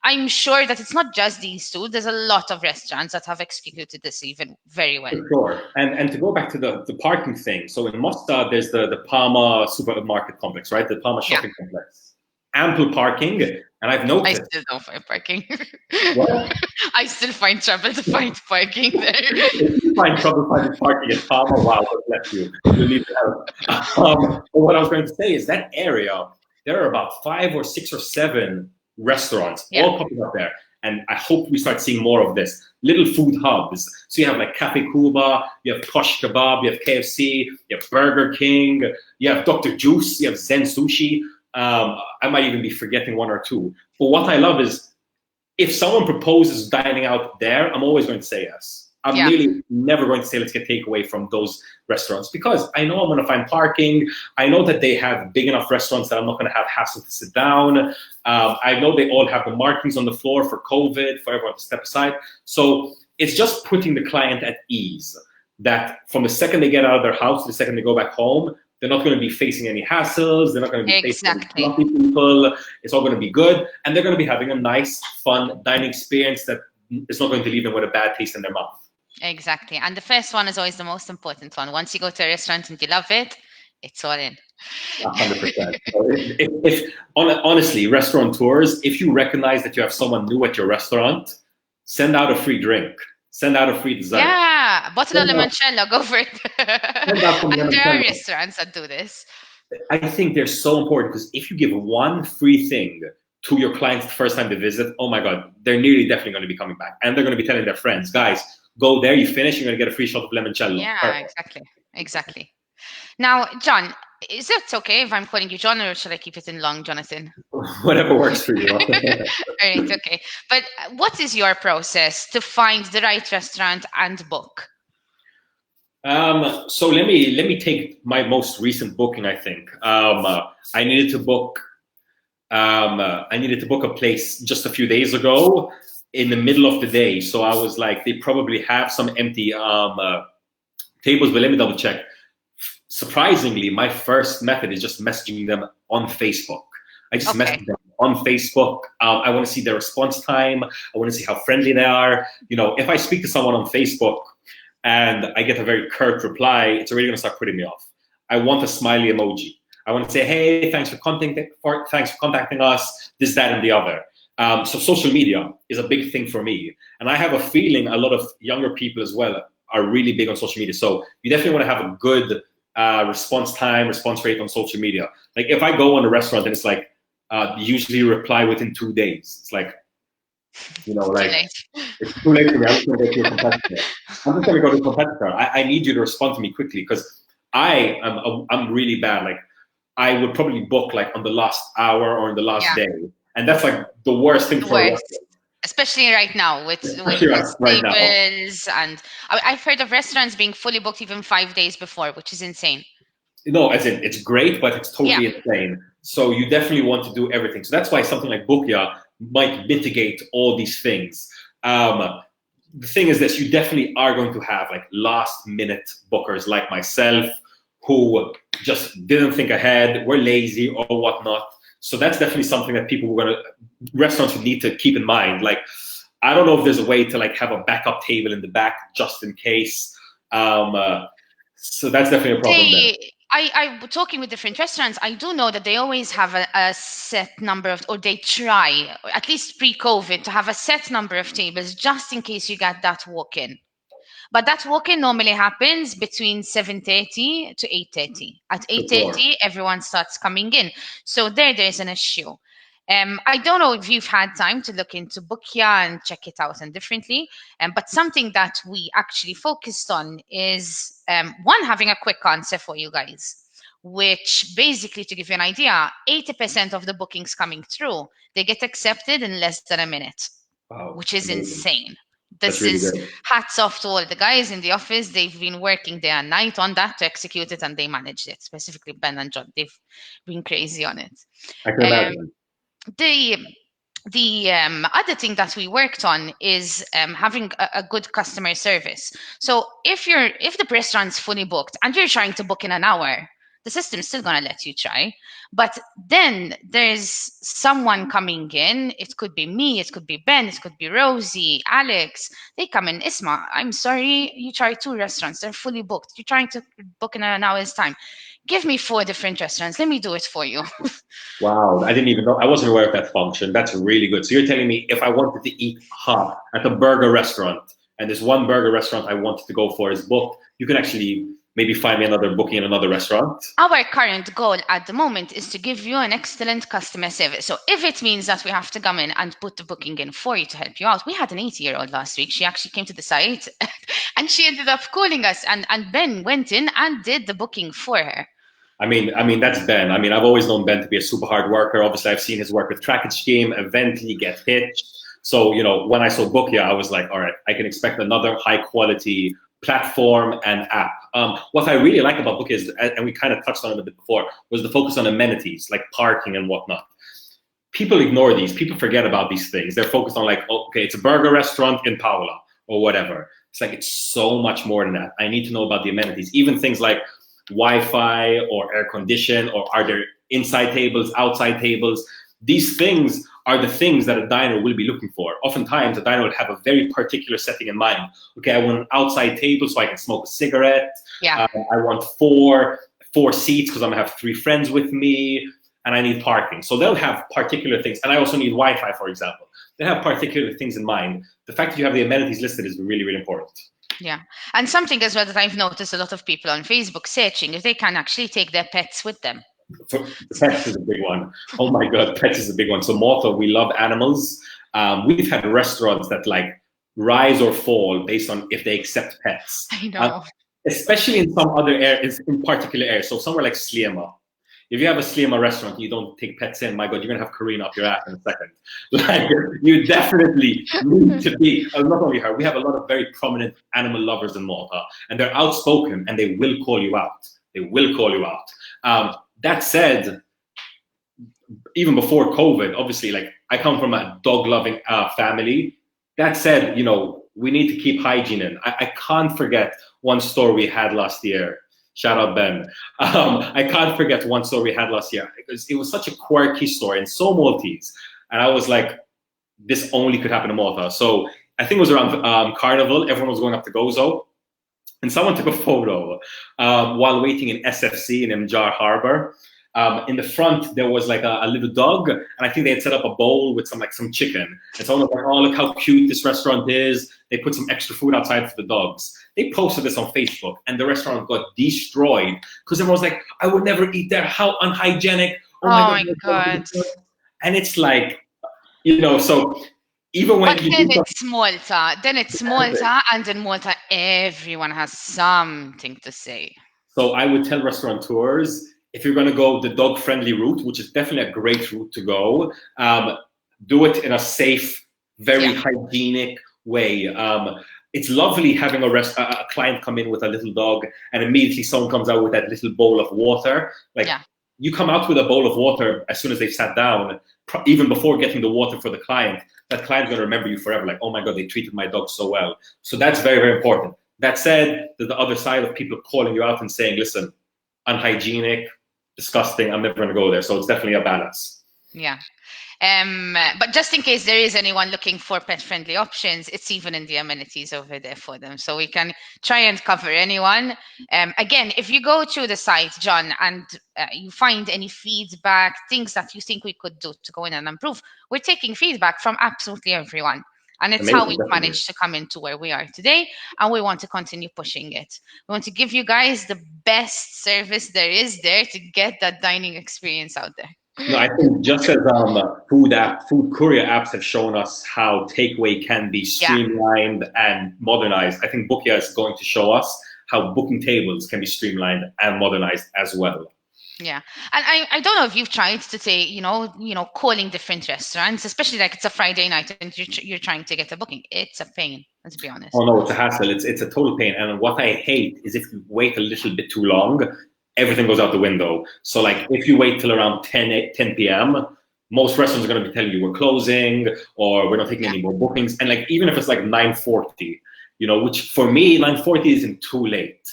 I'm sure that it's not just these 2. There's a lot of restaurants that have executed this even very well. For sure. And to go back to the parking thing. So in Mosta, there's the Palma supermarket complex, right? The Palma shopping complex. Ample parking. And I've noticed. I still don't find parking. What? I still find trouble to find parking there. If you find trouble finding parking at Palma, wow, God bless you. You need help. But what I was going to say is that area, there are about 5 or 6 or 7 restaurants all popping up there, and I hope we start seeing more of this. Little food hubs. So you have like Cafe Cuba, you have Posh Kebab, you have KFC, you have Burger King, you have Dr. Juice, you have Zen Sushi. I might even be forgetting 1 or 2. But what I love is if someone proposes dining out there, I'm always going to say yes. I'm really never going to say let's get takeaway from those restaurants, because I know I'm going to find parking. I know that they have big enough restaurants that I'm not going to have hassle to sit down. I know they all have the markings on the floor for COVID, for everyone to step aside. So it's just putting the client at ease that from the second they get out of their house to the second they go back home, they're not going to be facing any hassles. They're not going to be facing any grumpy people. It's all going to be good. And they're going to be having a nice, fun dining experience that is not going to leave them with a bad taste in their mouth. Exactly. And the first one is always the most important one. Once you go to a restaurant and you love it, it's all in. 100%. Honestly, restaurateurs, if you recognize that you have someone new at your restaurant, send out a free drink. Send out a free dessert. Yeah, bottle of limoncello, go for it. And there are restaurants that do this. I think they're so important, because if you give one free thing to your clients the first time they visit, oh my God, they're nearly definitely going to be coming back. And they're going to be telling their friends, guys, go there, you finish, you're going to get a free shot of limoncello. Yeah, Perfect. Exactly. Now, John, is it okay if I'm calling you John, or should I keep it in long, Johnathan? Whatever works for you. All right, okay. But what is your process to find the right restaurant and book? So let me take my most recent booking. I think I needed to book a place just a few days ago in the middle of the day. So I was like, they probably have some empty tables, but let me double check. Surprisingly, my first method is just messaging them on Facebook. I just message them on Facebook. I want to see their response time. I want to see how friendly they are. If I speak to someone on Facebook and I get a very curt reply, it's already going to start putting me off. I want a smiley emoji. I want to say, hey, thanks for contacting us, this, that, and the other. So social media is a big thing for me. And I have a feeling a lot of younger people as well are really big on social media. So you definitely want to have a good response rate on social media. Like if I go on a restaurant and it's like, usually reply within 2 days. It's like, it's too late for me. I'm just going to go to a competitor. I need you to respond to me quickly because I'm really bad. Like I would probably book like on the last hour or in the last day. And that's like the worst thing for us. Especially right now with tables. And I've heard of restaurants being fully booked even 5 days before, which is insane. No, as in it's great, but it's totally insane. So you definitely want to do everything. So that's why something like Bookia might mitigate all these things. The thing is that you definitely are going to have like last minute bookers like myself who just didn't think ahead, were lazy or whatnot. So that's definitely something that restaurants would need to keep in mind. Like, I don't know if there's a way to like have a backup table in the back just in case. So that's definitely a problem there. I talking with different restaurants, I do know that they always have a set number of, or they try, at least pre-COVID, to have a set number of tables just in case you get that walk-in. But that walk-in normally happens between 7:30 to 8:30. At 8:30, everyone starts coming in. So there's an issue. I don't know if you've had time to look into Bookia and check it out indifferently, but something that we actually focused on is, one, having a quick answer for you guys, which basically, to give you an idea, 80% of the bookings coming through, they get accepted in less than a minute, which is insane. This is hats off to all the guys in the office. They've been working day and night on that to execute it, and they managed it. Specifically, Ben and John, they've been crazy on it. I can imagine. The other thing that we worked on is having a good customer service. So if the restaurant's fully booked and you're trying to book in an hour, the system's still going to let you try. But then there's someone coming in. It could be me, it could be Ben, it could be Rosie, Alex. They come in, Isma, I'm sorry, you tried 2 restaurants, they're fully booked. You're trying to book in an hour's time. Give me 4 different restaurants. Let me do it for you. Wow, I didn't even know. I wasn't aware of that function. That's really good. So you're telling me if I wanted to eat hot at a burger restaurant and this one burger restaurant I wanted to go for is booked, you can actually maybe find me another booking in another restaurant? Our current goal at the moment is to give you an excellent customer service. So if it means that we have to come in and put the booking in for you to help you out, we had an 80-year-old last week. She actually came to the site and she ended up calling us, and Ben went in and did the booking for her. I mean, that's Ben. I mean, I've always known Ben to be a super hard worker. Obviously, I've seen his work with Track It Scheme, Evently, Get Hitched. So, when I saw Bookia, I was like, all right, I can expect another high quality platform and app. What I really like about Bookia is, and we kind of touched on it a bit before, was the focus on amenities like parking and whatnot. People ignore these. People forget about these things. They're focused on like, oh, okay, it's a burger restaurant in Paola or whatever. It's like, it's so much more than that. I need to know about the amenities, even things like Wi-Fi or air condition, or are there inside tables, outside tables? These things are the things that a diner will be looking for. Oftentimes, a diner will have a very particular setting in mind. Okay, I want an outside table so I can smoke a cigarette. Yeah. I want four seats because I'm gonna have 3 friends with me, and I need parking. So they'll have particular things, and I also need Wi-Fi, for example. They have particular things in mind. The fact that you have the amenities listed is really, really important. Yeah. And something as well that I've noticed a lot of people on Facebook searching if they can actually take their pets with them. So pets is a big one. Oh my God, pets is a big one. So Malta, we love animals. We've had restaurants that like rise or fall based on if they accept pets. I know. Especially in some other areas, in particular areas. So somewhere like Sliema. If you have a Sliema restaurant and you don't take pets in, my God, you're going to have Karina up your ass in a second. Like, you definitely need to be, not only her, we have a lot of very prominent animal lovers in Malta, and they're outspoken, and they will call you out. They will call you out. That said, even before COVID, obviously, like, I come from a dog-loving family. That said, we need to keep hygiene in. I can't forget one store we had last year. Shout out Ben. I can't forget one story we had last year because it was such a quirky story and so Maltese. And I was like, this only could happen in Malta. So I think it was around Carnival. Everyone was going up to Gozo. And someone took a photo while waiting in SFC in Mjar Harbor. In the front, there was like a little dog, and I think they had set up a bowl with some chicken. And someone was like, "Oh, look how cute this restaurant is." They put some extra food outside for the dogs. They posted this on Facebook, and the restaurant got destroyed because everyone was like, "I would never eat there. How unhygienic!" Oh my God. And it's like, so even when But then it's Malta. And in Malta, everyone has something to say. So I would tell restaurateurs, if you're going to go the dog-friendly route, which is definitely a great route to go, do it in a safe, very hygienic way. It's lovely having a client come in with a little dog, and immediately someone comes out with that little bowl of water. You come out with a bowl of water as soon as they've sat down, even before getting the water for the client. That client's going to remember you forever. Like, oh my God, they treated my dog so well. So that's very, very important. That said, there's the other side of people calling you out and saying, listen, unhygienic, disgusting, I'm never going to go there. So it's definitely a balance. Yeah. But just in case there is anyone looking for pet-friendly options, it's even in the amenities over there for them. So we can try and cover anyone. Again, if you go to the site, John, and you find any feedback, things that you think we could do to go in and improve, we're taking feedback from absolutely everyone. And it's Amazing, how we've managed to come into where we are today. And we want to continue pushing it. We want to give you guys the best service there is there to get that dining experience out there. No, I think just as food courier apps have shown us how takeaway can be streamlined and modernized, I think Bookia is going to show us how booking tables can be streamlined and modernized as well. Yeah, and I don't know if you've tried to say, calling different restaurants, especially like it's a Friday night and you're trying to get a booking. It's a pain, let's be honest. Oh no, it's a hassle. It's a total pain. And what I hate is if you wait a little bit too long, everything goes out the window. So like if you wait till around 10 p.m., most restaurants are going to be telling you we're closing or we're not taking any more bookings. And like even if it's like 9:40, which for me 9:40 isn't too late.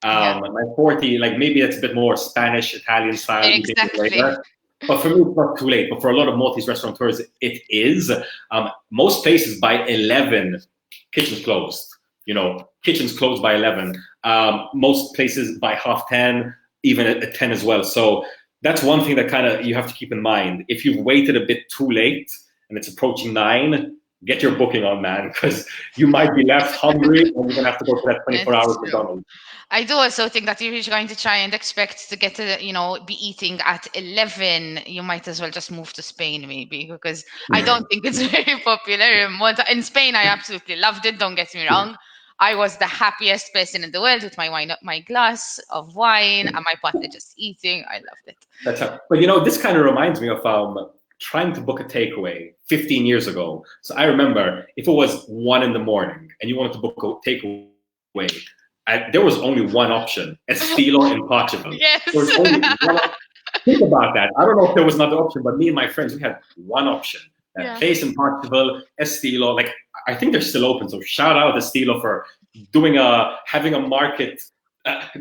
9:40, like maybe that's a bit more Spanish, Italian style. Exactly. But for me, it's not too late. But for a lot of Maltese restaurateurs, it is. Most places by 11, kitchen's closed. Kitchen's closed by 11. Most places by 10:30, even at 10 as well. So that's one thing that kind of you have to keep in mind. If you've waited a bit too late and it's approaching 9, get your booking on, man, because you might be left hungry and you're going to have to go for that 24 hours McDonald's. I do also think that if you're going to try and expect to get to, be eating at 11, you might as well just move to Spain maybe, because I don't think it's very popular in Malta. In Spain, I absolutely loved it. Don't get me wrong. I was the happiest person in the world with my glass of wine and my partner just eating. I loved it. But this kind of reminds me of trying to book a takeaway 15 years ago. So I remember if it was 1 a.m. and you wanted to book a takeaway, there was only one option, Estilo in Portugal. Yes. There was only one. Think about that. I don't know if there was another option, but me and my friends, we had one option. That place in Portugal, Estilo. Like I think they're still open. So shout out Estilo for having a market,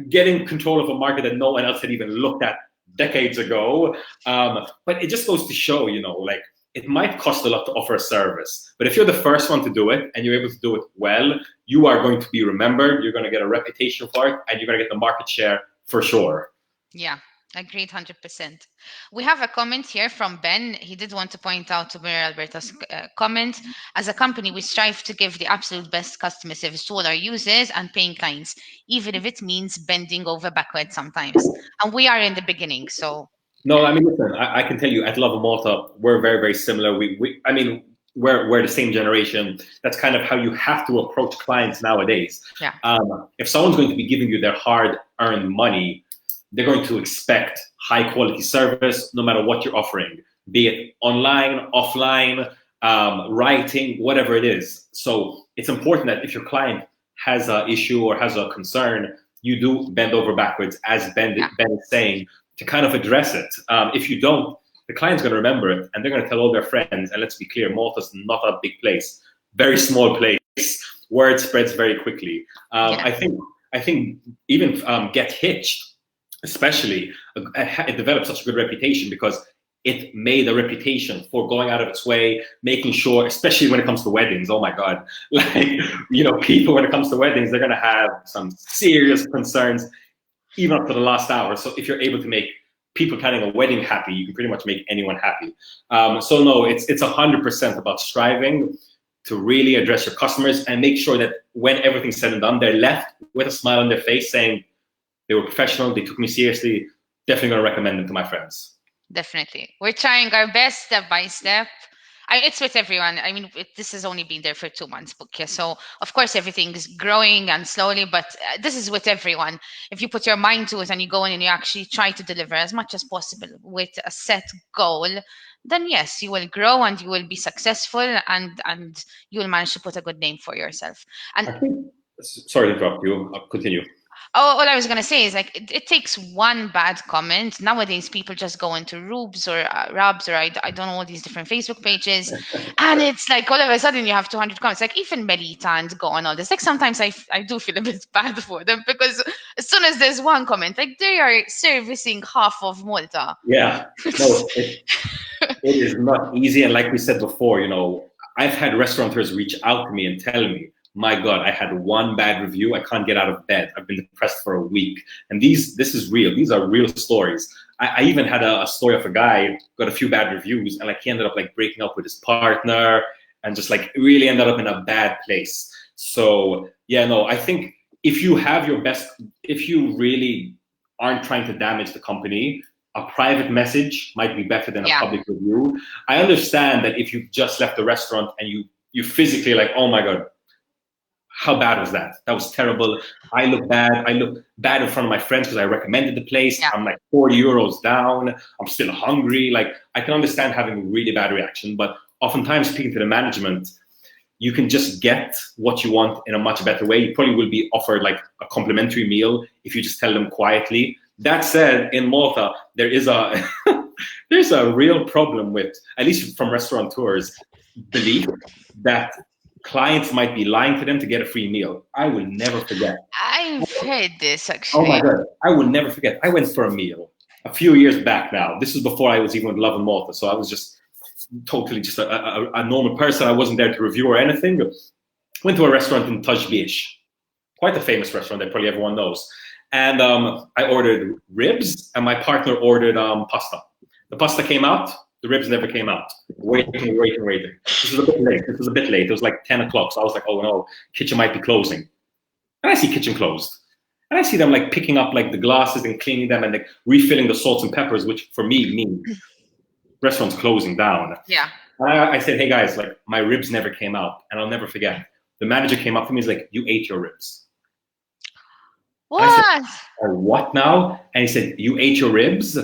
getting control of a market that no one else had even looked at decades ago. But it just goes to show, like it might cost a lot to offer a service, but if you're the first one to do it and you're able to do it well, you are going to be remembered. You're going to get a reputation for it, and you're going to get the market share for sure. Yeah. Agreed, 100%. We have a comment here from Ben. He did want to point out to Mayor Alberta's comment. As a company, we strive to give the absolute best customer service to all our users and paying clients, even if it means bending over backwards sometimes. And we are in the beginning, so. No, I mean, listen, I can tell you at Lovin Malta, we're very, very similar. We're the same generation. That's kind of how you have to approach clients nowadays. Yeah. If someone's going to be giving you their hard-earned money, they're going to expect high quality service no matter what you're offering, be it online, offline, writing, whatever it is. So it's important that if your client has an issue or has a concern, you do bend over backwards, as Ben is saying, to kind of address it. If you don't, the client's going to remember it and they're going to tell all their friends. And let's be clear, Malta's not a big place, very small place. Word spreads very quickly. I think I think even Get Hitched, especially, it developed such a good reputation because it made a reputation for going out of its way, making sure, especially when it comes to weddings, oh my God, like, you know, people, when it comes to weddings, they're gonna have some serious concerns, even up to the last hour. So if you're able to make people planning a wedding happy, you can pretty much make anyone happy. So no, it's 100% about striving to really address your customers and make sure that when everything's said and done, they're left with a smile on their face saying they were professional, they took me seriously, definitely gonna recommend them to my friends. Definitely. We're trying our best step by step. It's with everyone. I mean, this has only been there for 2 months, Bookia. So, of course, everything is growing and slowly, but this is with everyone. If you put your mind to it and you go in and you actually try to deliver as much as possible with a set goal, then yes, you will grow and you will be successful and you will manage to put a good name for yourself. And I think, sorry to interrupt you, I'll continue. oh, all I was gonna say is like it takes one bad comment. Nowadays, people just go into Rubes or Rabs or I don't know all these different Facebook pages, and it's like all of a sudden you have 200 comments. Like even Melita and Go and all this. Like sometimes I do feel a bit bad for them because as soon as there's one comment, like they are servicing half of Malta. Yeah, no, it is not easy. And like we said before, you know, I've had restaurateurs reach out to me and tell me, my God, I had one bad review. I can't get out of bed. I've been depressed for a week. And this is real. These are real stories. I even had a story of a guy got a few bad reviews and like he ended up like breaking up with his partner and just like really ended up in a bad place. So yeah, no, I think if you have your best, if you really aren't trying to damage the company, a private message might be better than a public review. I understand that if you just left the restaurant and you physically like, oh my God, how bad was that? That was terrible. I look bad. I look bad in front of my friends because I recommended the place. Yeah. I'm like 40 euros down. I'm still hungry. Like I can understand having a really bad reaction, but oftentimes speaking to the management, you can just get what you want in a much better way. You probably will be offered like a complimentary meal if you just tell them quietly. That said, in Malta, there is a there's a real problem with, at least from restaurateurs, belief that clients might be lying to them to get a free meal. I will never forget. I've heard this actually. Oh my God, I will never forget. I went for a meal a few years back now. This was before I was even with Lovin Malta. So I was just totally just a normal person. I wasn't there to review or anything. Went to a restaurant in Tajbish, quite a famous restaurant that probably everyone knows. And I ordered ribs and my partner ordered pasta. The pasta came out. The ribs never came out. Waiting. This was a bit late. It was like 10 o'clock. So I was like, oh no, kitchen might be closing. And I see kitchen closed. And I see them like picking up like the glasses and cleaning them and like refilling the salts and peppers, which for me means restaurant's closing down. Yeah. And I said, hey guys, like my ribs never came out. And I'll never forget. The manager came up to me, he's like, you ate your ribs. What? And I said, oh, what now? And he said, you ate your ribs?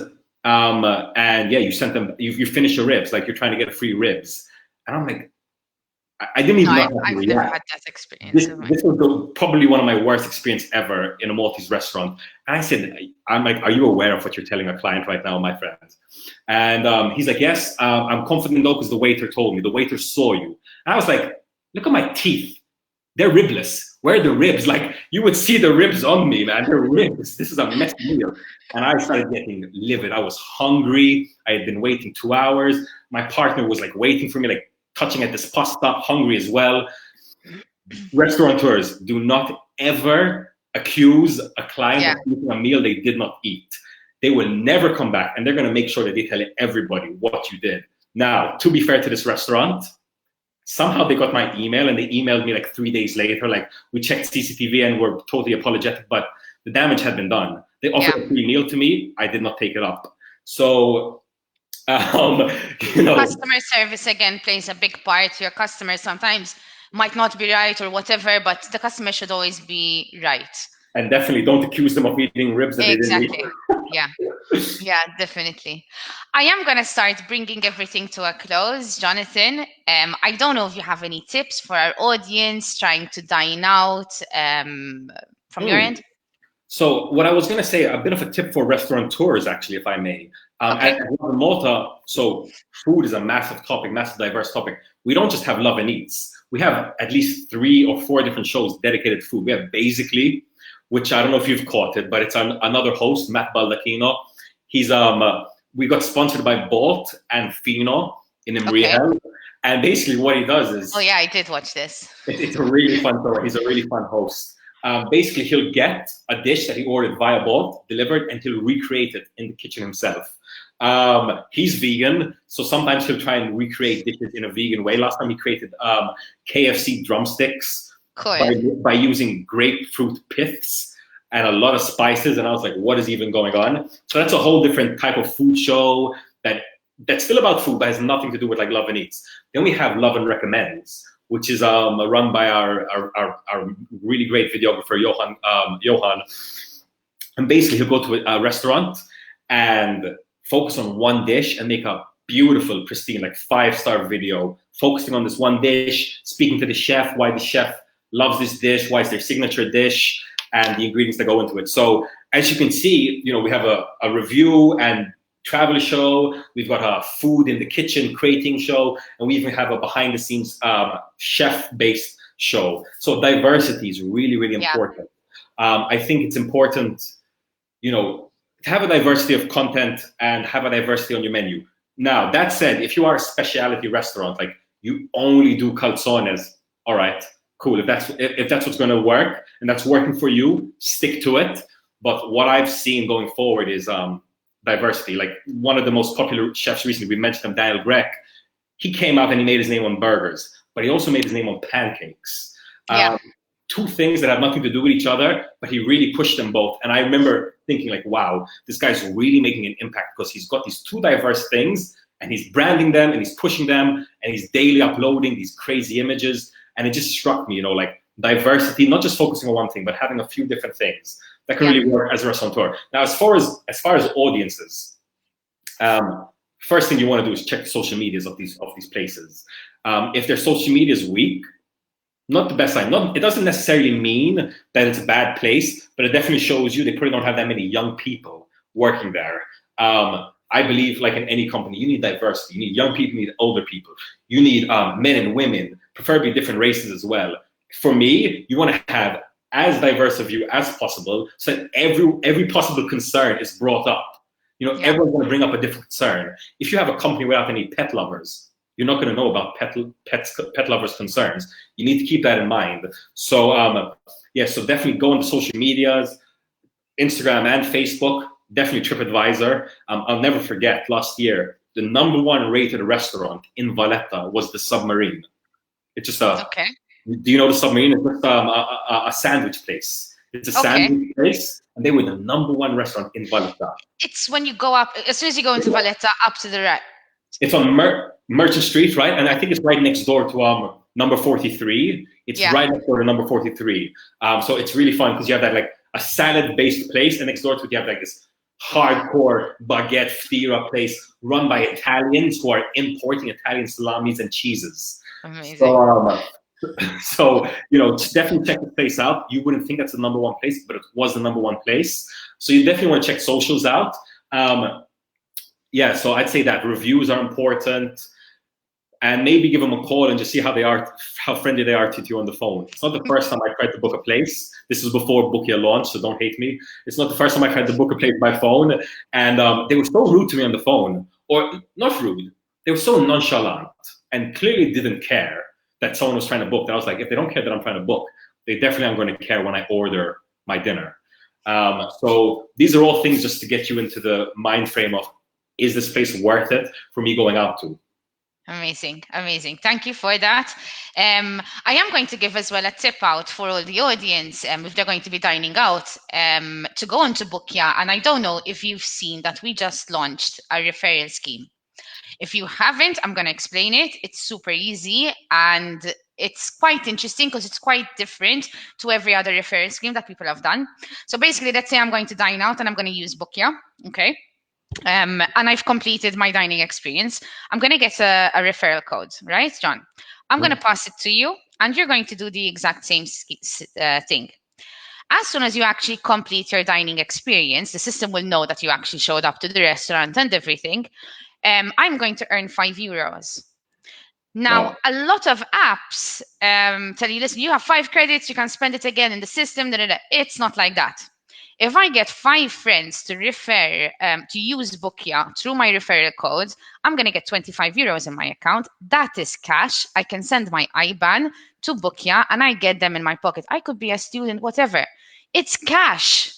And yeah, you sent them, you finished your ribs, like you're trying to get free ribs. And I'm like, I didn't even know. I've never had that experience. This was probably one of my worst experience ever in a Maltese restaurant. And I said, I'm like, are you aware of what you're telling a client right now, my friend? And he's like, yes, I'm confident though, because the waiter told me, the waiter saw you. And I was like, look at my teeth. They're ribless. Where are the ribs? Like you would see the ribs on me, man. They're ribs. This is a messy meal. And I started getting livid. I was hungry. I had been waiting 2 hours. My partner was like waiting for me, like touching at this pasta, hungry as well. Restaurateurs, do not ever accuse a client of eating a meal they did not eat. They will never come back, and they're going to make sure that they tell everybody what you did. Now, to be fair to this restaurant, somehow they got my email and they emailed me like 3 days later, like we checked CCTV and we're totally apologetic, but the damage had been done. They offered a free meal to me. I did not take it up. So, you know. Customer service again plays a big part. Your customer sometimes might not be right or whatever, but the customer should always be right. And definitely don't accuse them of eating ribs that they didn't eat. Yeah, definitely. I am going to start bringing everything to a close, Jonathan. I don't know if you have any tips for our audience trying to dine out from your end. So what I was going to say, a bit of a tip for restaurateurs, actually, if I may. At Lovin Malta, so food is a massive topic, massive diverse topic. We don't just have Lovin Eats. We have at least 3 or 4 different shows dedicated to food. We have Basically, which I don't know if you've caught it, but it's another host, Matt Baldacchino. He's we got sponsored by Bolt and Fino in Imriel. Okay. And basically what he does is... Oh yeah, I did watch this. It's a really fun story. He's a really fun host. Basically, he'll get a dish that he ordered via Bolt, delivered, and he'll recreate it in the kitchen himself. He's vegan, so sometimes he'll try and recreate dishes in a vegan way. Last time he created KFC drumsticks by using grapefruit piths and a lot of spices, and I was like, what is even going on? So that's a whole different type of food show that's still about food, but has nothing to do with like Lovin Eats. Then we have Lovin Recommends, which is run by our really great videographer, Johan. And basically he'll go to a restaurant and focus on one dish and make a beautiful, pristine, like 5-star video, focusing on this one dish, speaking to the chef, why the chef loves this dish, why it's their signature dish, and the ingredients that go into it. So as you can see, we have a review and travel show, we've got a food in the kitchen creating show, and we even have a behind the scenes chef-based show. So diversity is really, really important. I think it's important, to have a diversity of content and have a diversity on your menu. Now, that said, if you are a specialty restaurant, like you only do calzones, all right, cool. If that's what's going to work and that's working for you, stick to it. But what I've seen going forward is diversity. Like one of the most popular chefs recently, we mentioned him, Daniel Grech. He came out and he made his name on burgers, but he also made his name on pancakes. Two things that have nothing to do with each other, but he really pushed them both. And I remember thinking like, wow, this guy's really making an impact because he's got these two diverse things and he's branding them and he's pushing them and he's daily uploading these crazy images. And it just struck me, like diversity, not just focusing on one thing, but having a few different things that can really work as a restaurateur. Now, as far as audiences, first thing you want to do is check the social medias of these places. If their social media is weak, not the best sign. It doesn't necessarily mean that it's a bad place, but it definitely shows you they probably don't have that many young people working there. I believe, like in any company, you need diversity. You need young people, you need older people. You need men and women, preferably different races as well. For me, you want to have as diverse a view as possible, so that every possible concern is brought up. Everyone's going to bring up a different concern. If you have a company without any pet lovers, you're not going to know about pet lovers' concerns. You need to keep that in mind. So so definitely go on the social medias, Instagram and Facebook. Definitely TripAdvisor. I'll never forget last year, the #1 rated restaurant in Valletta was the Submarine. It's just okay. Do you know the Submarine? It's just a sandwich place. It's a sandwich place, and they were the #1 restaurant in Valletta. It's when you go up, as soon as you go into Valletta, up to the right. It's on Merchant Street, right? And I think it's right next door to number 43. It's right next door to number 43. So it's really fun because you have that like a salad-based place, and next door to it you have like this hardcore baguette fira place run by Italians who are importing Italian salamis and cheeses. Amazing. So definitely check the place out. You wouldn't think that's the #1 place, but it was the #1 place. So you definitely want to check socials out. So I'd say that reviews are important, and maybe give them a call and just see how friendly they are to you on the phone. It's not the first time I tried to book a place. This was before Bookia launched, so don't hate me. It's not the first time I tried to book a place by phone, and they were so rude to me on the phone, or not rude. They were so nonchalant and clearly didn't care that someone was trying to book. That I was like, if they don't care that I'm trying to book, they definitely aren't going to care when I order my dinner. So these are all things just to get you into the mind frame of, is this place worth it for me going out to? Amazing. Thank you for that. I am going to give as well a tip out for all the audience, if they're going to be dining out, to go onto Bookia. And I don't know if you've seen that we just launched a referral scheme. If you haven't, I'm going to explain it. It's super easy and it's quite interesting because it's quite different to every other referral scheme that people have done. So basically, let's say I'm going to dine out and I'm going to use Bookia, okay? And I've completed my dining experience. I'm going to get a referral code, right, John? I'm going to pass it to you and you're going to do the exact same thing. As soon as you actually complete your dining experience, the system will know that you actually showed up to the restaurant and everything. I'm going to earn €5. Now, Wow. a lot of apps tell you, listen, you have 5 credits, you can spend it again in the system. Da, da, da. It's not like that. If I get 5 friends to refer, to use Bookia through my referral code, I'm going to get 25 euros in my account. That is cash. I can send my IBAN to Bookia and I get them in my pocket. I could be a student, whatever. It's cash.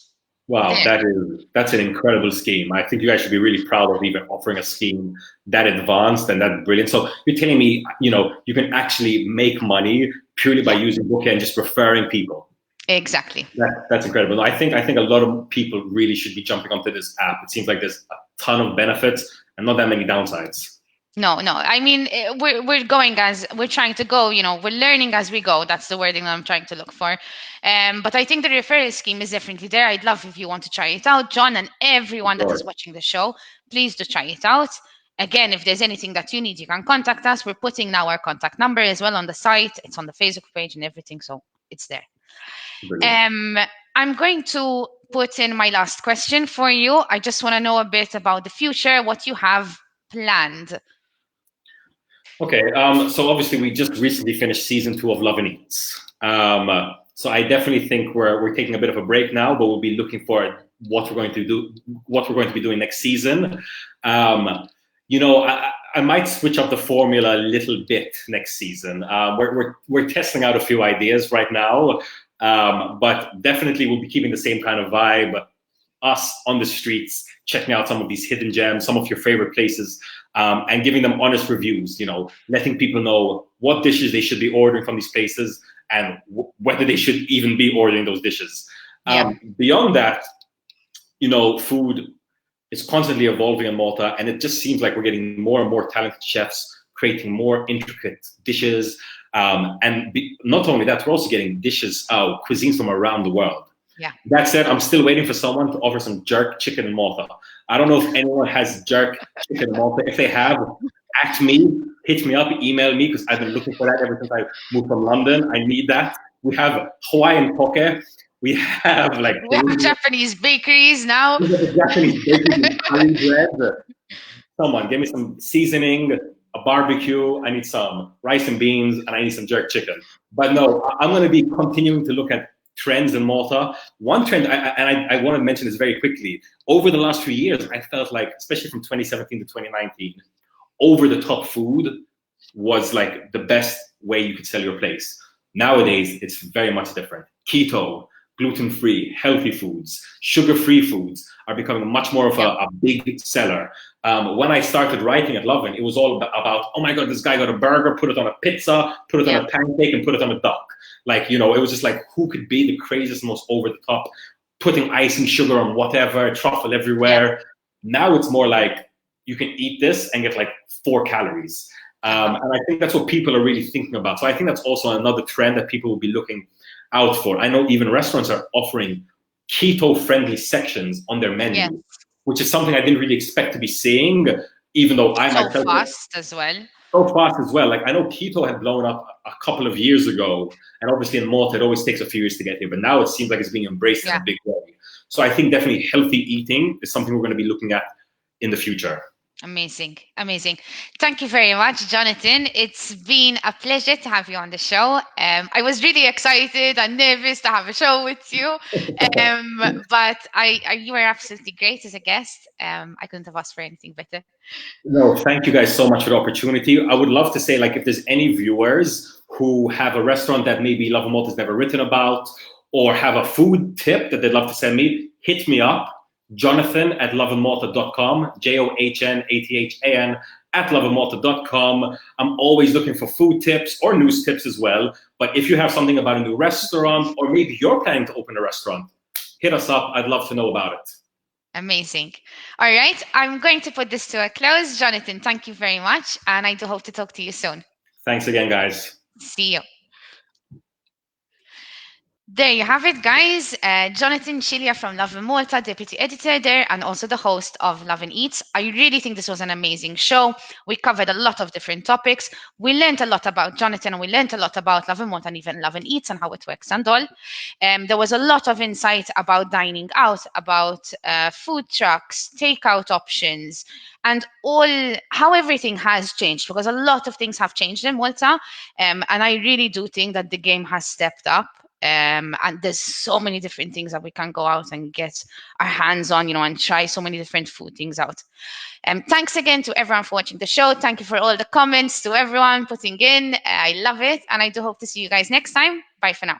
Wow, There. that's an incredible scheme. I think you guys should be really proud of even offering a scheme that advanced and that brilliant. So you're telling me, you can actually make money purely by Yeah, using Bookia and just referring people. exactly. That's incredible. No, I think a lot of people really should be jumping onto this app. It seems like there's a ton of benefits and not that many downsides. No. I mean, we're going as we're trying to go. We're learning as we go. That's the wording that I'm trying to look for. But I think the referral scheme is definitely there. I'd love if you want to try it out, John, and everyone that is Sure. watching the show. Please do try it out. Again, if there's anything that you need, you can contact us. We're putting now our contact number as well on the site. It's on the Facebook page and everything, so it's there. Brilliant. I'm going to put in my last question for you. I just want to know a bit about the future, what you have planned. Okay, so obviously we just recently finished season 2 of Lovin Eats. So I definitely think we're taking a bit of a break now, but we'll be looking for what we're going to be doing next season. I might switch up the formula a little bit next season. We're testing out a few ideas right now, but definitely we'll be keeping the same kind of vibe. Us on the streets, checking out some of these hidden gems, some of your favorite places, and giving them honest reviews, letting people know what dishes they should be ordering from these places and whether they should even be ordering those dishes. Yeah. Beyond that, food is constantly evolving in Malta, and it just seems like we're getting more and more talented chefs creating more intricate dishes. Not only that, we're also getting dishes, cuisines from around the world. Yeah. That said, I'm still waiting for someone to offer some jerk chicken in Malta. I don't know if anyone has jerk chicken in Malta. If they have, at me, hit me up, email me, because I've been looking for that ever since I moved from London. I need that. We have Hawaiian poke. We have We have Japanese bakeries now. Japanese bakeries, curry bread. Someone give me some seasoning, a barbecue. I need some rice and beans, and I need some jerk chicken. But no, I'm going to be continuing to look at trends in Malta. One trend, I want to mention this very quickly. Over the last few years, I felt like, especially from 2017 to 2019, over-the-top food was like the best way you could sell your place. Nowadays, it's very much different. Keto, gluten-free, healthy foods, sugar-free foods are becoming much more of a big seller. When I started writing at Lovin, it was all about, oh my God, this guy got a burger, put it on a pizza, put it on a pancake, and put it on a duck. Like, it was just like, who could be the craziest, most over-the-top, putting icing sugar on whatever, truffle everywhere. Now it's more like, you can eat this and get like 4 calories. And I think that's what people are really thinking about. So I think that's also another trend that people will be looking out for. I know even restaurants are offering keto-friendly sections on their menu, which is something I didn't really expect to be seeing, even though I myself... So fast as well. So fast as well. Like, I know keto had blown up a couple of years ago, and obviously in Malta, it always takes a few years to get here, but now it seems like it's being embraced in a big way. So I think definitely healthy eating is something we're going to be looking at in the future. Amazing. Thank you very much, Jonathan. It's been a pleasure to have you on the show. I was really excited and nervous to have a show with you, but you were absolutely great as a guest. I couldn't have asked for anything better. No, thank you guys so much for the opportunity. I would love to say, like, if there's any viewers who have a restaurant that maybe Lovin Malta has never written about, or have a food tip that they'd love to send me, hit me up. Johnathan@lovinmalta.com, JOHNATHAN @lovinmalta.com. I'm always looking for food tips or news tips as well. But if you have something about a new restaurant, or maybe you're planning to open a restaurant, hit us up. I'd love to know about it. Amazing. All right. I'm going to put this to a close. Jonathan, thank you very much. And I do hope to talk to you soon. Thanks again, guys. See you. There you have it, guys. Johnathan Cilia from Lovin Malta, deputy editor there, and also the host of Lovin Eats. I really think this was an amazing show. We covered a lot of different topics. We learned a lot about Johnathan, and we learned a lot about Lovin Malta and even Lovin Eats and how it works and all. There was a lot of insight about dining out, about food trucks, takeout options, and all how everything has changed, because a lot of things have changed in Malta. And I really do think that the game has stepped up. And there's so many different things that we can go out and get our hands on, and try so many different food things out. Thanks again to everyone for watching the show. Thank you for all the comments, to everyone putting in. I love it. And I do hope to see you guys next time. Bye for now.